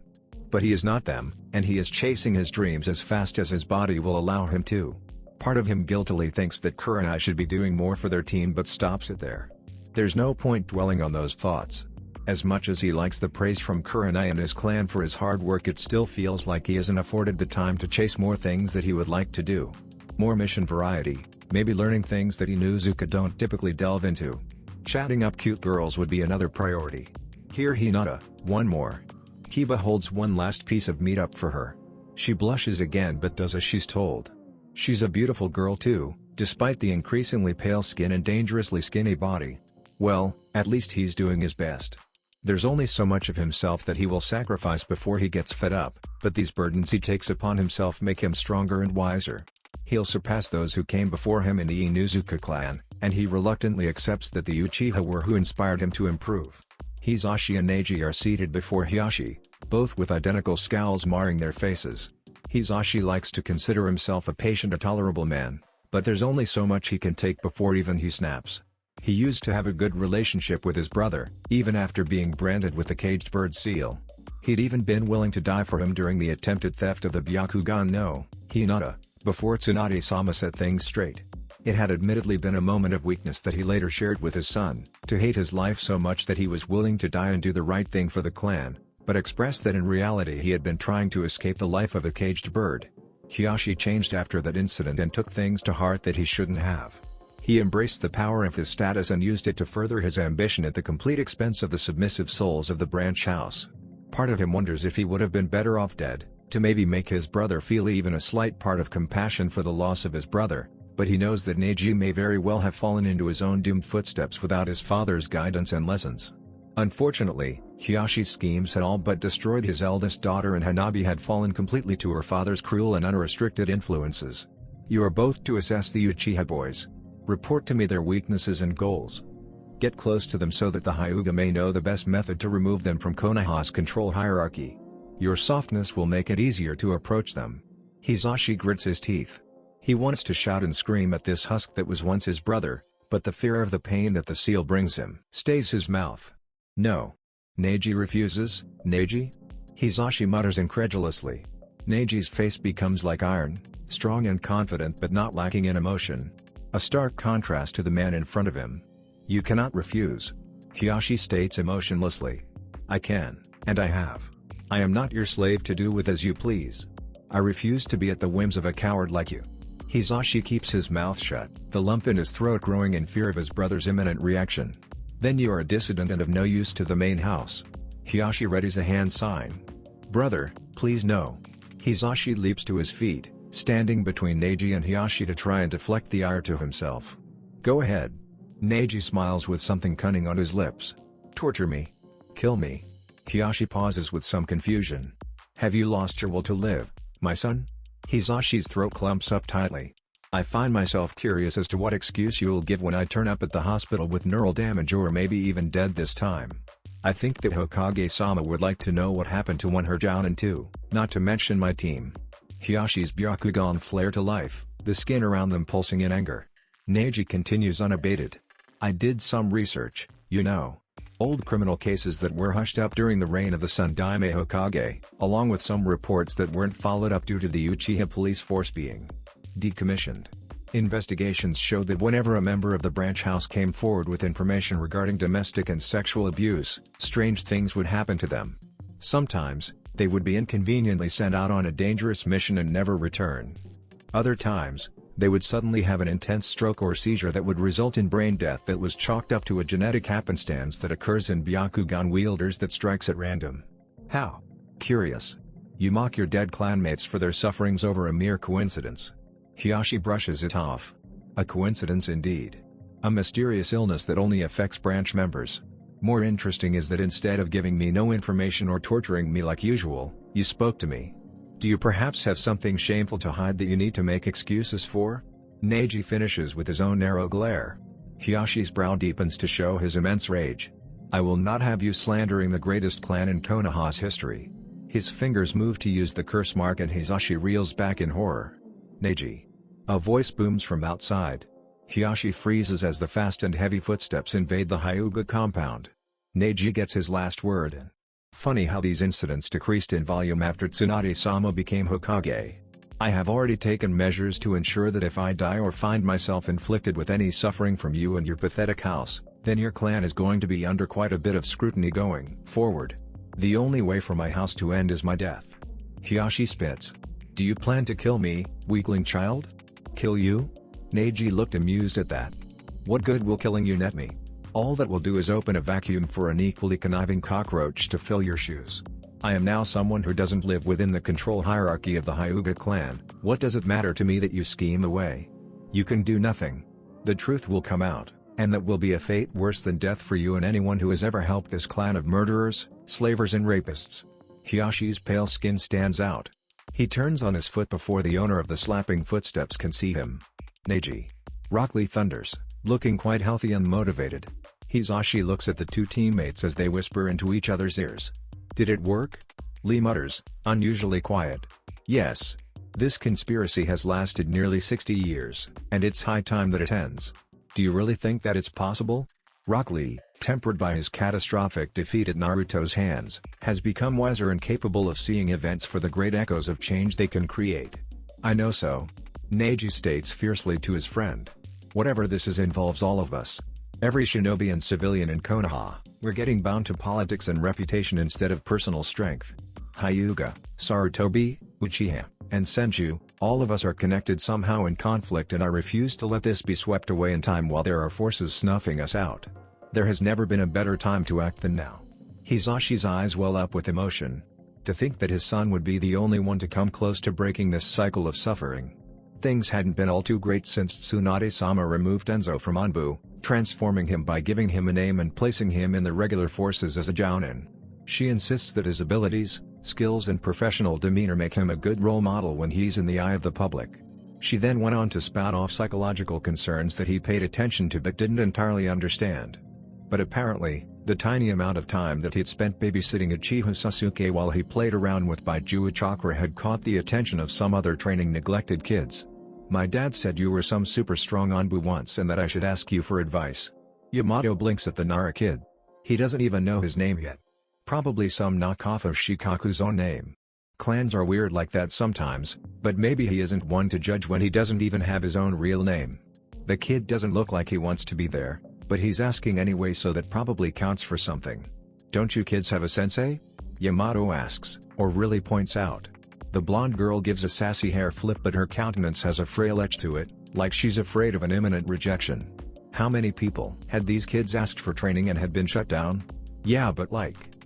But he is not them, and he is chasing his dreams as fast as his body will allow him to. Part of him guiltily thinks that Kurenai should be doing more for their team but stops it there. There's no point dwelling on those thoughts. As much as he likes the praise from Kurenai and his clan for his hard work, it still feels like he isn't afforded the time to chase more things that he would like to do. More mission variety, maybe learning things that Inuzuka don't typically delve into. Chatting up cute girls would be another priority. Here Hinata, one more. Kiba holds one last piece of meat up for her. She blushes again but does as she's told. She's a beautiful girl too, despite the increasingly pale skin and dangerously skinny body. Well, at least he's doing his best. There's only so much of himself that he will sacrifice before he gets fed up, but these burdens he takes upon himself make him stronger and wiser. He'll surpass those who came before him in the Inuzuka clan, and he reluctantly accepts that the Uchiha were who inspired him to improve. Hisashi and Neji are seated before Hiyashi, both with identical scowls marring their faces. Hisashi likes to consider himself a patient and tolerable man, but there's only so much he can take before even he snaps. He used to have a good relationship with his brother, even after being branded with the caged bird seal. He'd even been willing to die for him during the attempted theft of the Byakugan no Hinata, before Tsunade-sama set things straight. It had admittedly been a moment of weakness that he later shared with his son, to hate his life so much that he was willing to die and do the right thing for the clan, but expressed that in reality he had been trying to escape the life of a caged bird. Hisashi changed after that incident and took things to heart that he shouldn't have. He embraced the power of his status and used it to further his ambition at the complete expense of the submissive souls of the branch house. Part of him wonders if he would have been better off dead, to maybe make his brother feel even a slight part of compassion for the loss of his brother, but he knows that Neji may very well have fallen into his own doomed footsteps without his father's guidance and lessons. Unfortunately, Hiyashi's schemes had all but destroyed his eldest daughter, and Hanabi had fallen completely to her father's cruel and unrestricted influences. You are both to assess the Uchiha boys. Report to me their weaknesses and goals. Get close to them so that the Hyuga may know the best method to remove them from Konoha's control hierarchy. Your softness will make it easier to approach them. Hisashi grits his teeth. He wants to shout and scream at this husk that was once his brother, but the fear of the pain that the seal brings him stays his mouth. No. Neji refuses. Neji? Hisashi mutters incredulously. Neji's face becomes like iron, strong and confident but not lacking in emotion. A stark contrast to the man in front of him. You cannot refuse. Hisashi states emotionlessly. I can, and I have. I am not your slave to do with as you please. I refuse to be at the whims of a coward like you. Hisashi keeps his mouth shut, the lump in his throat growing in fear of his brother's imminent reaction. Then you are a dissident and of no use to the main house. Hisashi readies a hand sign. Brother, please no. Hisashi leaps to his feet, standing between Neji and Hisashi to try and deflect the ire to himself. Go ahead. Neji smiles with something cunning on his lips. Torture me. Kill me. Hisashi pauses with some confusion. Have you lost your will to live, my son? Hisashi's throat clumps up tightly. I find myself curious as to what excuse you'll give when I turn up at the hospital with neural damage or maybe even dead this time. I think that Hokage-sama would like to know what happened to 1 Herjoun and 2, not to mention my team. Hiyashi's Byakugan flare to life, the skin around them pulsing in anger. Neji continues unabated. I did some research, you know. Old criminal cases that were hushed up during the reign of the Sun Daime Hokage, along with some reports that weren't followed up due to the Uchiha police force being decommissioned. Investigations showed that whenever a member of the branch house came forward with information regarding domestic and sexual abuse, strange things would happen to them. Sometimes, they would be inconveniently sent out on a dangerous mission and never return. Other times, they would suddenly have an intense stroke or seizure that would result in brain death that was chalked up to a genetic happenstance that occurs in Byakugan wielders that strikes at random. How? Curious. You mock your dead clanmates for their sufferings over a mere coincidence. Hisashi brushes it off. A coincidence indeed. A mysterious illness that only affects branch members. More interesting is that instead of giving me no information or torturing me like usual, you spoke to me. Do you perhaps have something shameful to hide that you need to make excuses for? Neji finishes with his own narrow glare. Hiyashi's brow deepens to show his immense rage. I will not have you slandering the greatest clan in Konoha's history. His fingers move to use the curse mark and Hisashi reels back in horror. Neji. A voice booms from outside. Hisashi freezes as the fast and heavy footsteps invade the Hyuga compound. Neji gets his last word in. Funny how these incidents decreased in volume after Tsunade-sama became Hokage. I have already taken measures to ensure that if I die or find myself inflicted with any suffering from you and your pathetic house, then your clan is going to be under quite a bit of scrutiny going forward. The only way for my house to end is my death. Hisashi spits. Do you plan to kill me, weakling child? Kill you? Neji looked amused at that. What good will killing you net me? All that will do is open a vacuum for an equally conniving cockroach to fill your shoes. I am now someone who doesn't live within the control hierarchy of the Hyuga clan. What does it matter to me that you scheme away? You can do nothing. The truth will come out, and that will be a fate worse than death for you and anyone who has ever helped this clan of murderers, slavers and rapists. Hiyashi's pale skin stands out. He turns on his foot before the owner of the slapping footsteps can see him. Neji. Rock Lee thunders, looking quite healthy and motivated. Hisashi looks at the two teammates as they whisper into each other's ears. Did it work? Lee mutters, unusually quiet. Yes. This conspiracy has lasted nearly 60 years, and it's high time that it ends. Do you really think that it's possible? Rock Lee, tempered by his catastrophic defeat at Naruto's hands, has become wiser and capable of seeing events for the great echoes of change they can create. I know so. Neji states fiercely to his friend. Whatever this is involves all of us. Every shinobi and civilian in Konoha, we're getting bound to politics and reputation instead of personal strength. Hyuga, Sarutobi, Uchiha, and Senju, all of us are connected somehow in conflict, and I refuse to let this be swept away in time while there are forces snuffing us out. There has never been a better time to act than now. Hisashi's eyes well up with emotion. To think that his son would be the only one to come close to breaking this cycle of suffering. Things hadn't been all too great since Tsunade-sama removed Enzo from Anbu, transforming him by giving him a name and placing him in the regular forces as a jounin. She insists that his abilities, skills and professional demeanor make him a good role model when he's in the eye of the public. She then went on to spout off psychological concerns that he paid attention to but didn't entirely understand. But apparently, the tiny amount of time that he'd spent babysitting Uchiha Sasuke while he played around with Baijuwa Chakra had caught the attention of some other training neglected kids. My dad said you were some super strong Anbu once and that I should ask you for advice. Yamato blinks at the Nara kid. He doesn't even know his name yet. Probably some knockoff of Shikaku's own name. Clans are weird like that sometimes, but maybe he isn't one to judge when he doesn't even have his own real name. The kid doesn't look like he wants to be there, but he's asking anyway, so that probably counts for something. Don't you kids have a sensei? Yamato asks, or really points out. The blonde girl gives a sassy hair flip, but her countenance has a frail edge to it, like she's afraid of an imminent rejection. How many people had these kids asked for training and had been shut down? Yeah, but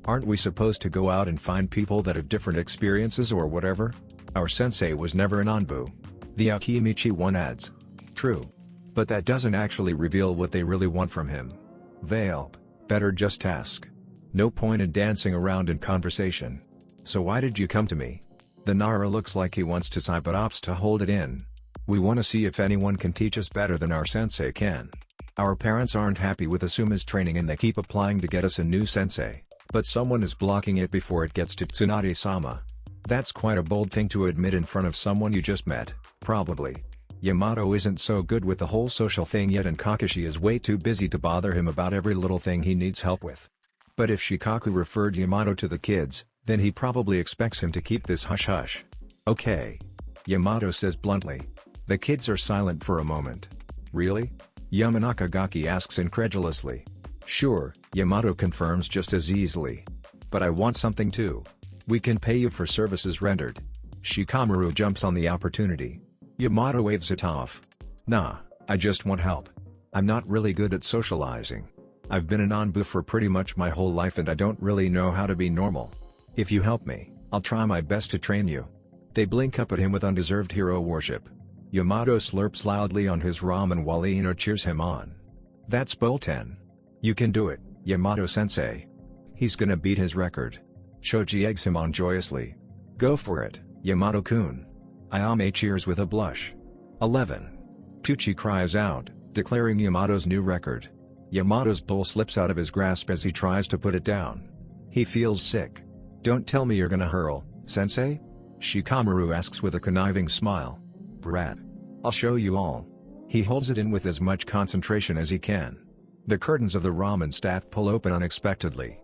aren't we supposed to go out and find people that have different experiences or whatever? Our sensei was never an Anbu. The Akimichi one adds. True. But that doesn't actually reveal what they really want from him. They'll better just ask. No point in dancing around in conversation. So why did you come to me? The Nara looks like he wants to sigh but opts to hold it in. We want to see if anyone can teach us better than our sensei can. Our parents aren't happy with Asuma's training and they keep applying to get us a new sensei. But someone is blocking it before it gets to Tsunade-sama. That's quite a bold thing to admit in front of someone you just met, probably. Yamato isn't so good with the whole social thing yet, and Kakashi is way too busy to bother him about every little thing he needs help with. But if Shikaku referred Yamato to the kids, then he probably expects him to keep this hush-hush. Okay. Yamato says bluntly. The kids are silent for a moment. Really? Yamanaka Gaki asks incredulously. Sure, Yamato confirms just as easily. But I want something too. We can pay you for services rendered. Shikamaru jumps on the opportunity. Yamato waves it off. Nah, I just want help. I'm not really good at socializing. I've been an Anbu for pretty much my whole life and I don't really know how to be normal. If you help me, I'll try my best to train you. They blink up at him with undeserved hero worship. Yamato slurps loudly on his ramen while Ino cheers him on. That's Bolten. You can do it, Yamato-sensei. He's gonna beat his record. Choji eggs him on joyously. Go for it, Yamato-kun. Ayame cheers with a blush. 11. Pucci cries out, declaring Yamato's new record. Yamato's bowl slips out of his grasp as he tries to put it down. He feels sick. Don't tell me you're gonna hurl, sensei? Shikamaru asks with a conniving smile. Brat. I'll show you all. He holds it in with as much concentration as he can. The curtains of the ramen staff pull open unexpectedly.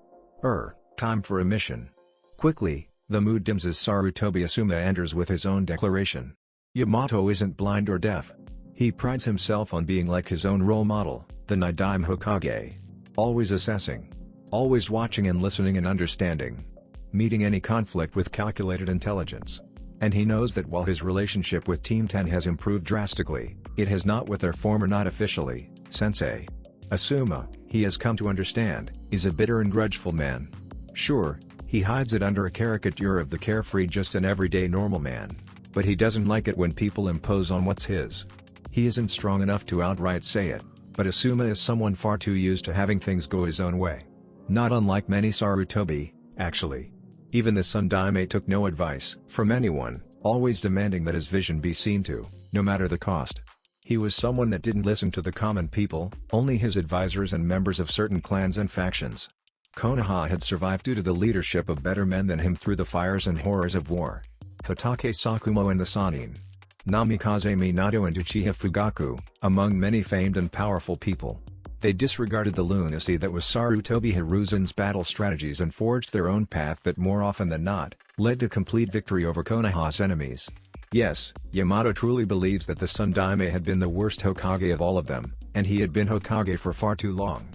Time for a mission. Quickly, the mood dims as Sarutobi Asuma enters with his own declaration. Yamato isn't blind or deaf. He prides himself on being like his own role model, the Nidaime Hokage. Always assessing. Always watching and listening and understanding. Meeting any conflict with calculated intelligence. And he knows that while his relationship with Team 10 has improved drastically, it has not with their former not officially, sensei. Asuma, he has come to understand, is a bitter and grudgeful man. Sure, he hides it under a caricature of the carefree just an everyday normal man, but he doesn't like it when people impose on what's his. He isn't strong enough to outright say it, but Asuma is someone far too used to having things go his own way. Not unlike many Sarutobi, actually. Even the Sundaime took no advice from anyone, always demanding that his vision be seen to, no matter the cost. He was someone that didn't listen to the common people, only his advisors and members of certain clans and factions. Konoha had survived due to the leadership of better men than him through the fires and horrors of war. Tatake Sakumo and the Sanin. Namikaze Minato and Uchiha Fugaku, among many famed and powerful people. They disregarded the lunacy that was Sarutobi Hiruzen's battle strategies and forged their own path that more often than not, led to complete victory over Konoha's enemies. Yes, Yamato truly believes that the Sun Daime had been the worst Hokage of all of them, and he had been Hokage for far too long.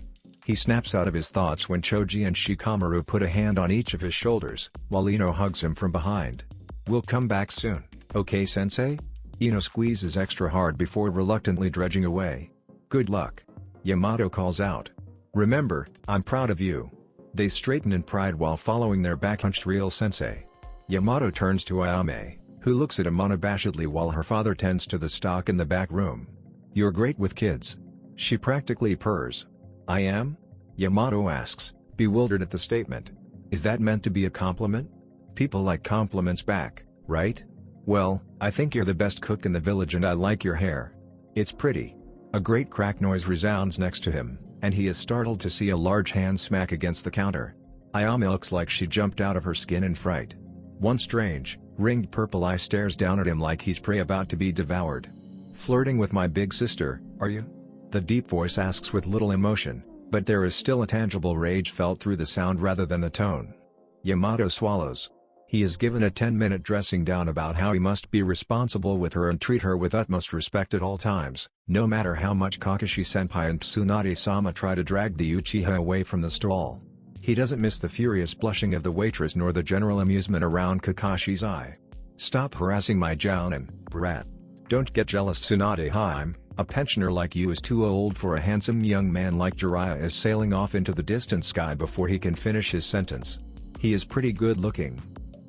He snaps out of his thoughts when Choji and Shikamaru put a hand on each of his shoulders, while Ino hugs him from behind. "We'll come back soon, okay sensei?" Ino squeezes extra hard before reluctantly dredging away. "Good luck," Yamato calls out. "Remember, I'm proud of you." They straighten in pride while following their back-hunched real sensei. Yamato turns to Ayame, who looks at him unabashedly while her father tends to the stock in the back room. "You're great with kids." She practically purrs. "I am?" Yamato asks, bewildered at the statement. "Is that meant to be a compliment? People like compliments back, right?" "Well, I think you're the best cook in the village and I like your hair. It's pretty." A great crack noise resounds next to him, and he is startled to see a large hand smack against the counter. Ayame looks like she jumped out of her skin in fright. One strange, ringed purple eye stares down at him like he's prey about to be devoured. "Flirting with my big sister, are you?" The deep voice asks with little emotion, but there is still a tangible rage felt through the sound rather than the tone. Yamato swallows. He is given a 10-minute dressing down about how he must be responsible with her and treat her with utmost respect at all times, no matter how much Kakashi-senpai and Tsunade-sama try to drag the Uchiha away from the stall. He doesn't miss the furious blushing of the waitress nor the general amusement around Kakashi's eye. "Stop harassing my jounin, brat. Don't get jealous Tsunade-hime, a pensioner like you is too old for a handsome young man like Jiraiya," is sailing off into the distant sky before he can finish his sentence. "He is pretty good looking."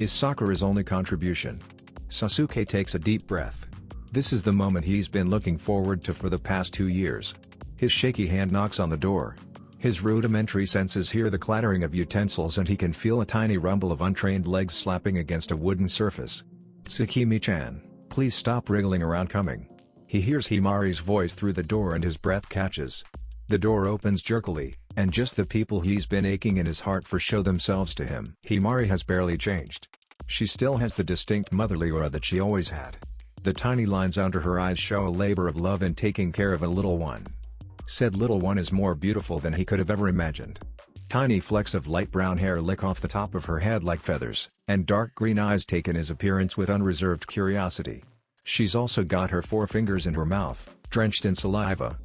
Is Sakura's only contribution. Sasuke takes a deep breath. This is the moment he's been looking forward to for the past 2 years. His shaky hand knocks on the door. His rudimentary senses hear the clattering of utensils and he can feel a tiny rumble of untrained legs slapping against a wooden surface. "Tsukimi-chan, please stop wriggling around coming." He hears Himari's voice through the door and his breath catches. The door opens jerkily, and just the people he's been aching in his heart for show themselves to him. Himari has barely changed. She still has the distinct motherly aura that she always had. The tiny lines under her eyes show a labor of love in taking care of a little one. Said little one is more beautiful than he could have ever imagined. Tiny flecks of light brown hair lick off the top of her head like feathers, and dark green eyes take in his appearance with unreserved curiosity. She's also got her 4 fingers in her mouth, drenched in saliva.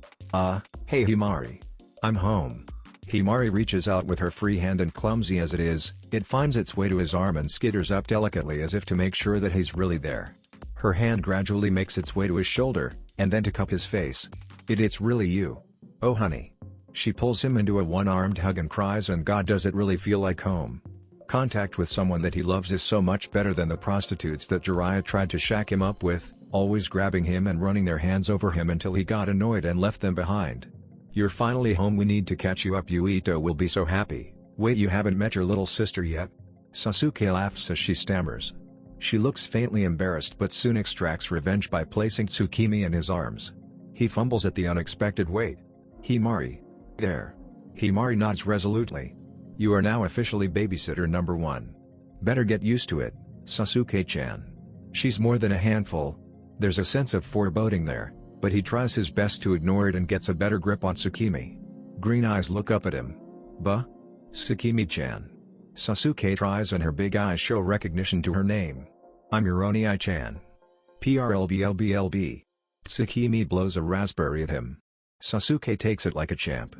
Hey Himari. I'm home." Himari reaches out with her free hand and clumsy as it is, it finds its way to his arm and skitters up delicately as if to make sure that he's really there. Her hand gradually makes its way to his shoulder, and then to cup his face. It's really you. Oh honey." She pulls him into a one-armed hug and cries, "And God, does it really feel like home." Contact with someone that he loves is so much better than the prostitutes that Jiraiya tried to shack him up with, always grabbing him and running their hands over him until he got annoyed and left them behind. "You're finally home, we need to catch you up, Yuito will be so happy." "Wait, you haven't met your little sister yet?" Sasuke laughs as she stammers. She looks faintly embarrassed but soon extracts revenge by placing Tsukimi in his arms. He fumbles at the unexpected wait. "Himari. There." Himari nods resolutely. "You are now officially babysitter number 1. Better get used to it, Sasuke-chan." She's more than a handful. There's a sense of foreboding there, but he tries his best to ignore it and gets a better grip on Tsukimi. Green eyes look up at him. "Bah? Tsukimi-chan." Sasuke tries and her big eyes show recognition to her name. "I'm Uroni-chan." "PRLBLBLB." Tsukimi blows a raspberry at him. Sasuke takes it like a champ.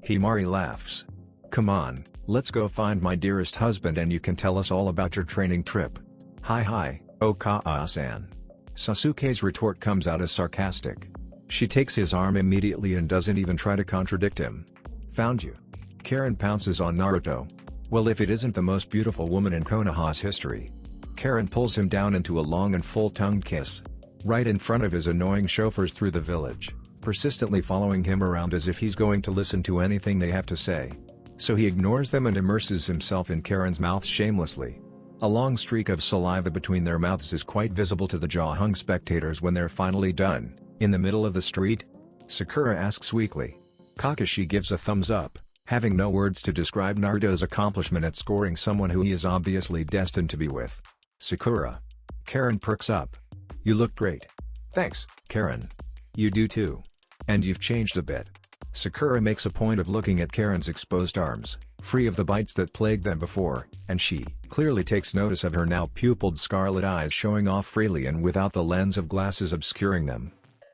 Himari laughs. "Come on, let's go find my dearest husband and you can tell us all about your training trip." Hi, Okaa-san." Sasuke's retort comes out as sarcastic. She takes his arm immediately and doesn't even try to contradict him. "Found you." Karen pounces on Naruto. Well, if it isn't the most beautiful woman in Konoha's history. Karen pulls him down into a long and full-tongued kiss. Right in front of his annoying chauffeurs through the village, persistently following him around as if he's going to listen to anything they have to say. So he ignores them and immerses himself in Karen's mouth shamelessly. A long streak of saliva between their mouths is quite visible to the jaw-hung spectators when they're finally done. In the middle of the street? Sakura asks weakly. Kakashi gives a thumbs up, having no words to describe Naruto's accomplishment at scoring someone who he is obviously destined to be with. Sakura. Karen perks up. You look great. Thanks, Karen. You do too. And you've changed a bit. Sakura makes a point of looking at Karen's exposed arms, free of the bites that plagued them before, and she clearly takes notice of her now pupilled scarlet eyes showing off freely and without the lens of glasses obscuring them.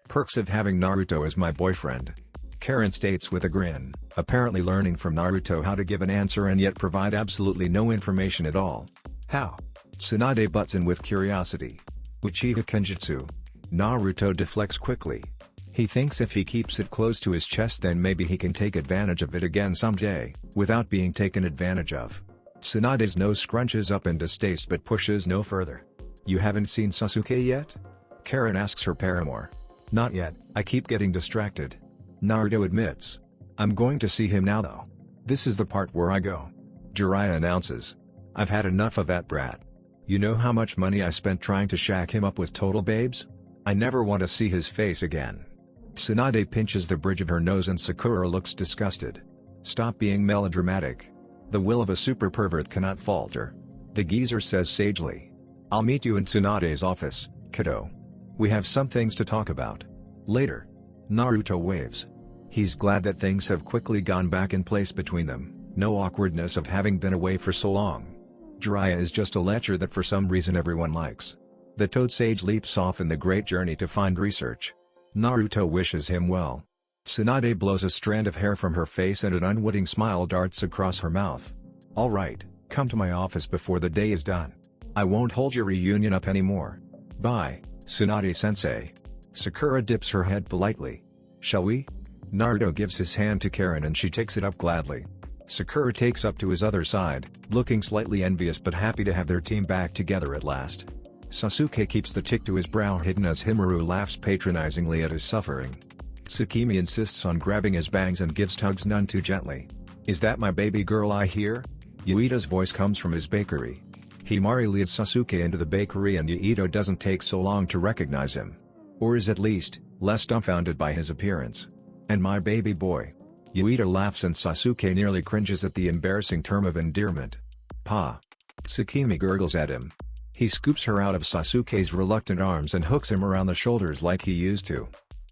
Perks of having Naruto as my boyfriend. Karen states with a grin, apparently learning from Naruto how to give an answer and yet provide absolutely no information at all. How? Tsunade butts in with curiosity. Uchiha Kenjutsu. Naruto deflects quickly. He thinks if he keeps it close to his chest then maybe he can take advantage of it again someday, without being taken advantage of. Tsunade's nose scrunches up in distaste but pushes no further. You haven't seen Sasuke yet? Karen asks her paramour. Not yet, I keep getting distracted. Naruto admits. I'm going to see him now though. This is the part where I go. Jiraiya announces. I've had enough of that brat. You know how much money I spent trying to shack him up with total babes? I never want to see his face again. Tsunade pinches the bridge of her nose and Sakura looks disgusted. Stop being melodramatic. The will of a super pervert cannot falter. The geezer says sagely. I'll meet you in Tsunade's office, kiddo. We have some things to talk about. Later. Naruto waves. He's glad that things have quickly gone back in place between them, no awkwardness of having been away for so long. Jiraiya is just a lecher that for some reason everyone likes. The Toad Sage leaps off in the great journey to find research. Naruto wishes him well. Tsunade blows a strand of hair from her face and an unwitting smile darts across her mouth. Alright, come to my office before the day is done. I won't hold your reunion up anymore. Bye, Tsunade-sensei. Sakura dips her head politely. Shall we? Naruto gives his hand to Karen and she takes it up gladly. Sakura takes up to his other side, looking slightly envious but happy to have their team back together at last. Sasuke keeps the tick to his brow hidden as Himuru laughs patronizingly at his suffering. Tsukimi insists on grabbing his bangs and gives tugs none too gently. Is that my baby girl I hear? Yuito's voice comes from his bakery. Himari leads Sasuke into the bakery and Yuito doesn't take so long to recognize him. Or is at least, less dumbfounded by his appearance. And my baby boy. Yuito laughs and Sasuke nearly cringes at the embarrassing term of endearment. Pa. Tsukimi gurgles at him. He scoops her out of Sasuke's reluctant arms and hooks him around the shoulders like he used to.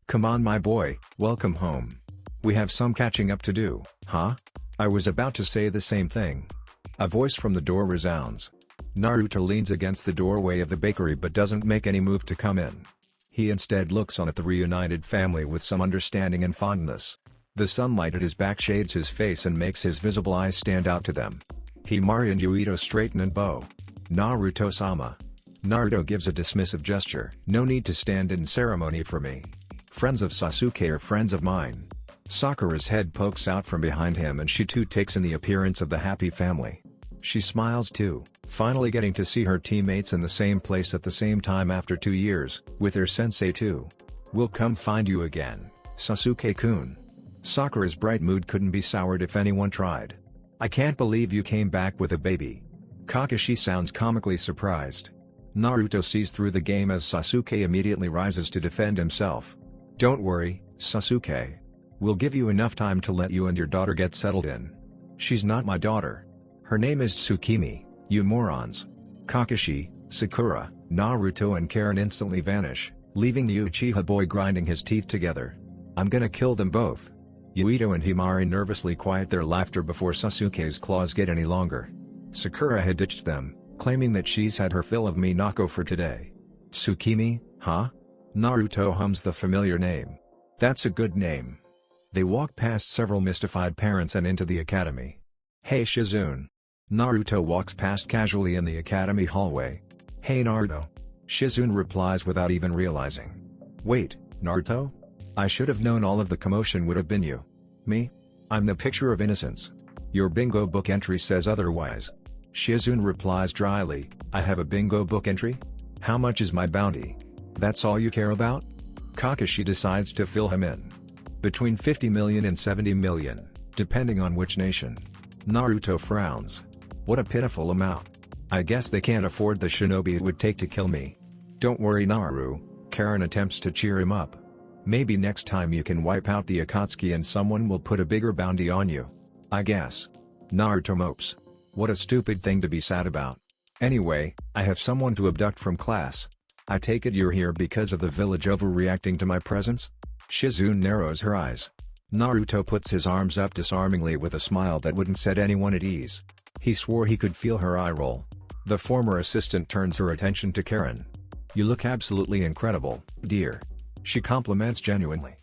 Come on my boy, welcome home. We have some catching up to do, huh? I was about to say the same thing. A voice from the door resounds. Naruto leans against the doorway of the bakery but doesn't make any move to come in. He instead looks on at the reunited family with some understanding and fondness. The sunlight at his back shades his face and makes his visible eyes stand out to them. Himari and Yuito straighten and bow. Naruto-sama. Naruto gives a dismissive gesture. No need to stand in ceremony for me. Friends of Sasuke are friends of mine. Sakura's head pokes out from behind him and she too takes in the appearance of the happy family. She smiles too, finally getting to see her teammates in the same place at the same time after 2 years, with her sensei too. We'll come find you again, Sasuke-kun. Sakura's bright mood couldn't be soured if anyone tried. I can't believe you came back with a baby. Kakashi sounds comically surprised. Naruto sees through the game as Sasuke immediately rises to defend himself. Don't worry, Sasuke. We'll give you enough time to let you and your daughter get settled in. She's not my daughter. Her name is Tsukimi, you morons. Kakashi, Sakura, Naruto and Karen instantly vanish, leaving the Uchiha boy grinding his teeth together. I'm gonna kill them both. Yuito and Himari nervously quiet their laughter before Sasuke's claws get any longer. Sakura had ditched them, claiming that she's had her fill of Minako for today. Tsukimi, huh? Naruto hums the familiar name. That's a good name. They walk past several mystified parents and into the academy. Hey Shizune. Naruto walks past casually in the academy hallway. Hey Naruto. Shizune replies without even realizing. Wait, Naruto? I should have known all of the commotion would have been you. Me? I'm the picture of innocence. Your bingo book entry says otherwise. Shizune replies dryly, I have a bingo book entry? How much is my bounty? That's all you care about? Kakashi decides to fill him in. Between 50 million and 70 million, depending on which nation. Naruto frowns. What a pitiful amount. I guess they can't afford the shinobi it would take to kill me. Don't worry Naru, Karen attempts to cheer him up. Maybe next time you can wipe out the Akatsuki and someone will put a bigger bounty on you. I guess. Naruto mopes. What a stupid thing to be sad about. Anyway, I have someone to abduct from class. I take it you're here because of the village overreacting to my presence? Shizune narrows her eyes. Naruto puts his arms up disarmingly with a smile that wouldn't set anyone at ease. He swore he could feel her eye roll. The former assistant turns her attention to Karen. You look absolutely incredible, dear. She compliments genuinely.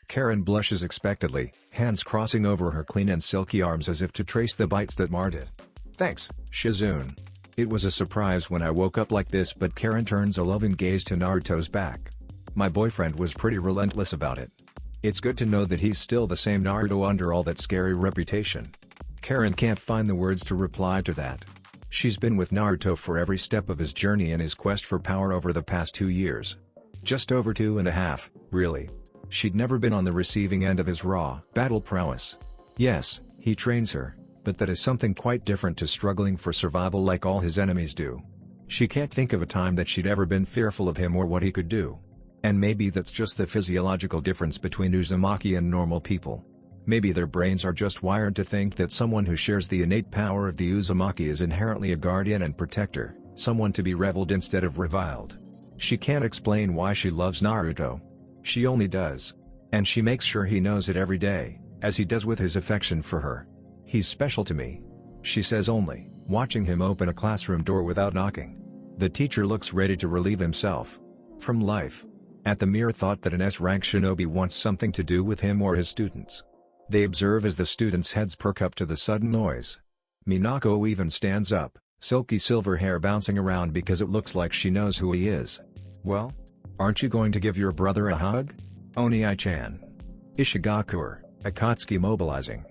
Karen blushes expectantly, hands crossing over her clean and silky arms as if to trace the bites that marred it. Thanks, Shizune. It was a surprise when I woke up like this, but Karen turns a loving gaze to Naruto's back. My boyfriend was pretty relentless about it. It's good to know that he's still the same Naruto under all that scary reputation. Karen can't find the words to reply to that. She's been with Naruto for every step of his journey and his quest for power over the past 2 years. Just over 2.5, really. She'd never been on the receiving end of his raw battle prowess. Yes, he trains her, but that is something quite different to struggling for survival like all his enemies do. She can't think of a time that she'd ever been fearful of him or what he could do. And maybe that's just the physiological difference between Uzumaki and normal people. Maybe their brains are just wired to think that someone who shares the innate power of the Uzumaki is inherently a guardian and protector, someone to be reveled instead of reviled. She can't explain why she loves Naruto. She only does. And she makes sure he knows it every day, as he does with his affection for her. He's special to me. She says only, watching him open a classroom door without knocking. The teacher looks ready to relieve himself from life at the mere thought that an S-rank shinobi wants something to do with him or his students. They observe as the students' heads perk up to the sudden noise. Minako even stands up, silky silver hair bouncing around because it looks like she knows who he is. Well? Aren't you going to give your brother a hug? Onii-chan. Ishigakur, Akatsuki mobilizing.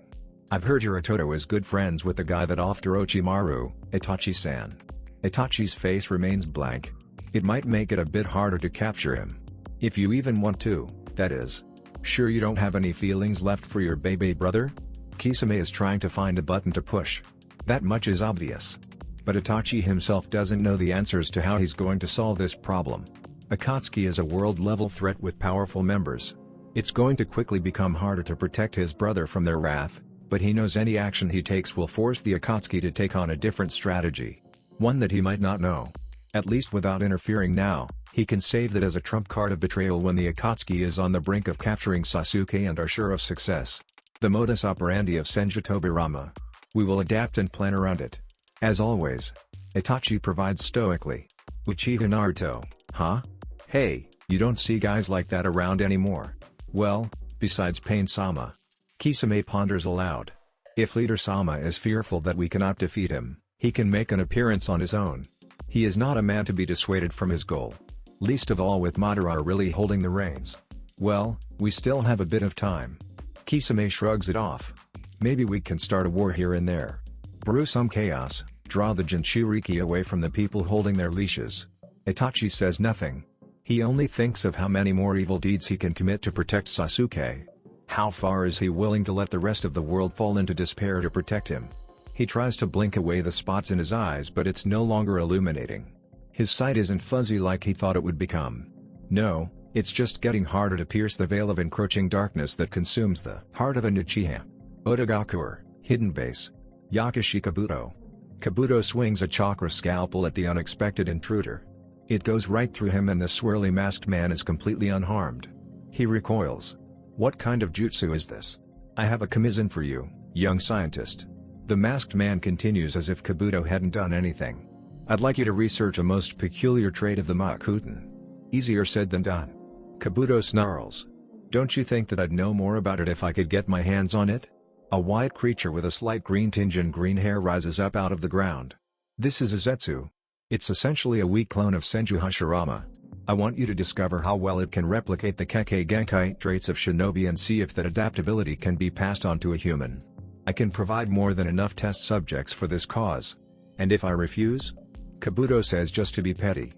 I've heard Hirototo is good friends with the guy that offed Orochimaru, Itachi-san. Itachi's face remains blank. It might make it a bit harder to capture him. If you even want to, that is. Sure you don't have any feelings left for your baby brother? Kisame is trying to find a button to push. That much is obvious. But Itachi himself doesn't know the answers to how he's going to solve this problem. Akatsuki is a world-level threat with powerful members. It's going to quickly become harder to protect his brother from their wrath, but he knows any action he takes will force the Akatsuki to take on a different strategy. One that he might not know. At least without interfering now, he can save that as a trump card of betrayal when the Akatsuki is on the brink of capturing Sasuke and are sure of success. The modus operandi of Senju Tobirama. We will adapt and plan around it. As always. Itachi provides stoically. Uchiha Naruto, huh? Hey, you don't see guys like that around anymore. Well, besides Pain-sama. Kisame ponders aloud. If Leader Sama is fearful that we cannot defeat him, he can make an appearance on his own. He is not a man to be dissuaded from his goal. Least of all with Madara really holding the reins. Well, we still have a bit of time. Kisame shrugs it off. Maybe we can start a war here and there. Brew some chaos, draw the Jinchuriki away from the people holding their leashes. Itachi says nothing. He only thinks of how many more evil deeds he can commit to protect Sasuke. How far is he willing to let the rest of the world fall into despair to protect him? He tries to blink away the spots in his eyes, but it's no longer illuminating. His sight isn't fuzzy like he thought it would become. No, it's just getting harder to pierce the veil of encroaching darkness that consumes the heart of an Uchiha. Otogakur, hidden base. Yakushi Kabuto. Kabuto swings a chakra scalpel at the unexpected intruder. It goes right through him and the swirly masked man is completely unharmed. He recoils. What kind of jutsu is this? I have a commission for you, young scientist. The masked man continues as if Kabuto hadn't done anything. I'd like you to research a most peculiar trait of the Makuten. Easier said than done. Kabuto snarls. Don't you think that I'd know more about it if I could get my hands on it? A white creature with a slight green tinge and green hair rises up out of the ground. This is a Zetsu. It's essentially a weak clone of Senju Hashirama. I want you to discover how well it can replicate the Kekkei Genkai traits of Shinobi and see if that adaptability can be passed on to a human. I can provide more than enough test subjects for this cause. And if I refuse? Kabuto says just to be petty.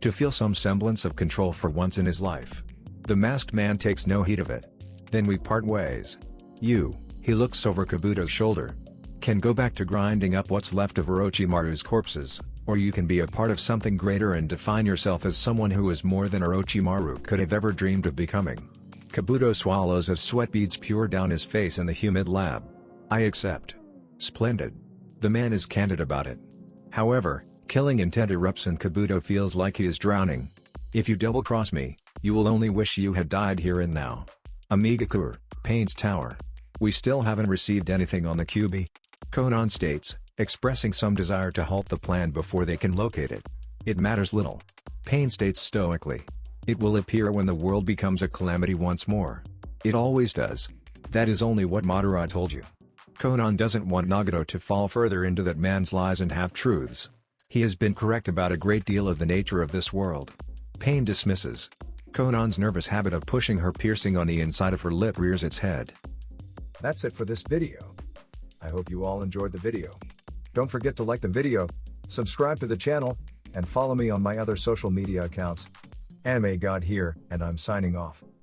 To feel some semblance of control for once in his life. The masked man takes no heed of it. Then we part ways. You, he looks over Kabuto's shoulder. Can go back to grinding up what's left of Orochimaru's corpses, or you can be a part of something greater and define yourself as someone who is more than Orochimaru could have ever dreamed of becoming. Kabuto swallows as sweat beads pour down his face in the humid lab. I accept. Splendid. The man is candid about it. However, Killing intent erupts and Kabuto feels like he is drowning. If you double-cross me, you will only wish you had died here and now. Amigakur, Pain's Tower. We still haven't received anything on the QB. Conan states, expressing some desire to halt the plan before they can locate it. It matters little. Pain states stoically. It will appear when the world becomes a calamity once more. It always does. That is only what Madara told you. Conan doesn't want Nagato to fall further into that man's lies and half-truths. He has been correct about a great deal of the nature of this world. Pain dismisses. Conan's nervous habit of pushing her piercing on the inside of her lip rears its head. That's it for this video. I hope you all enjoyed the video. Don't forget to like the video, subscribe to the channel, and follow me on my other social media accounts. Anime God here, and I'm signing off.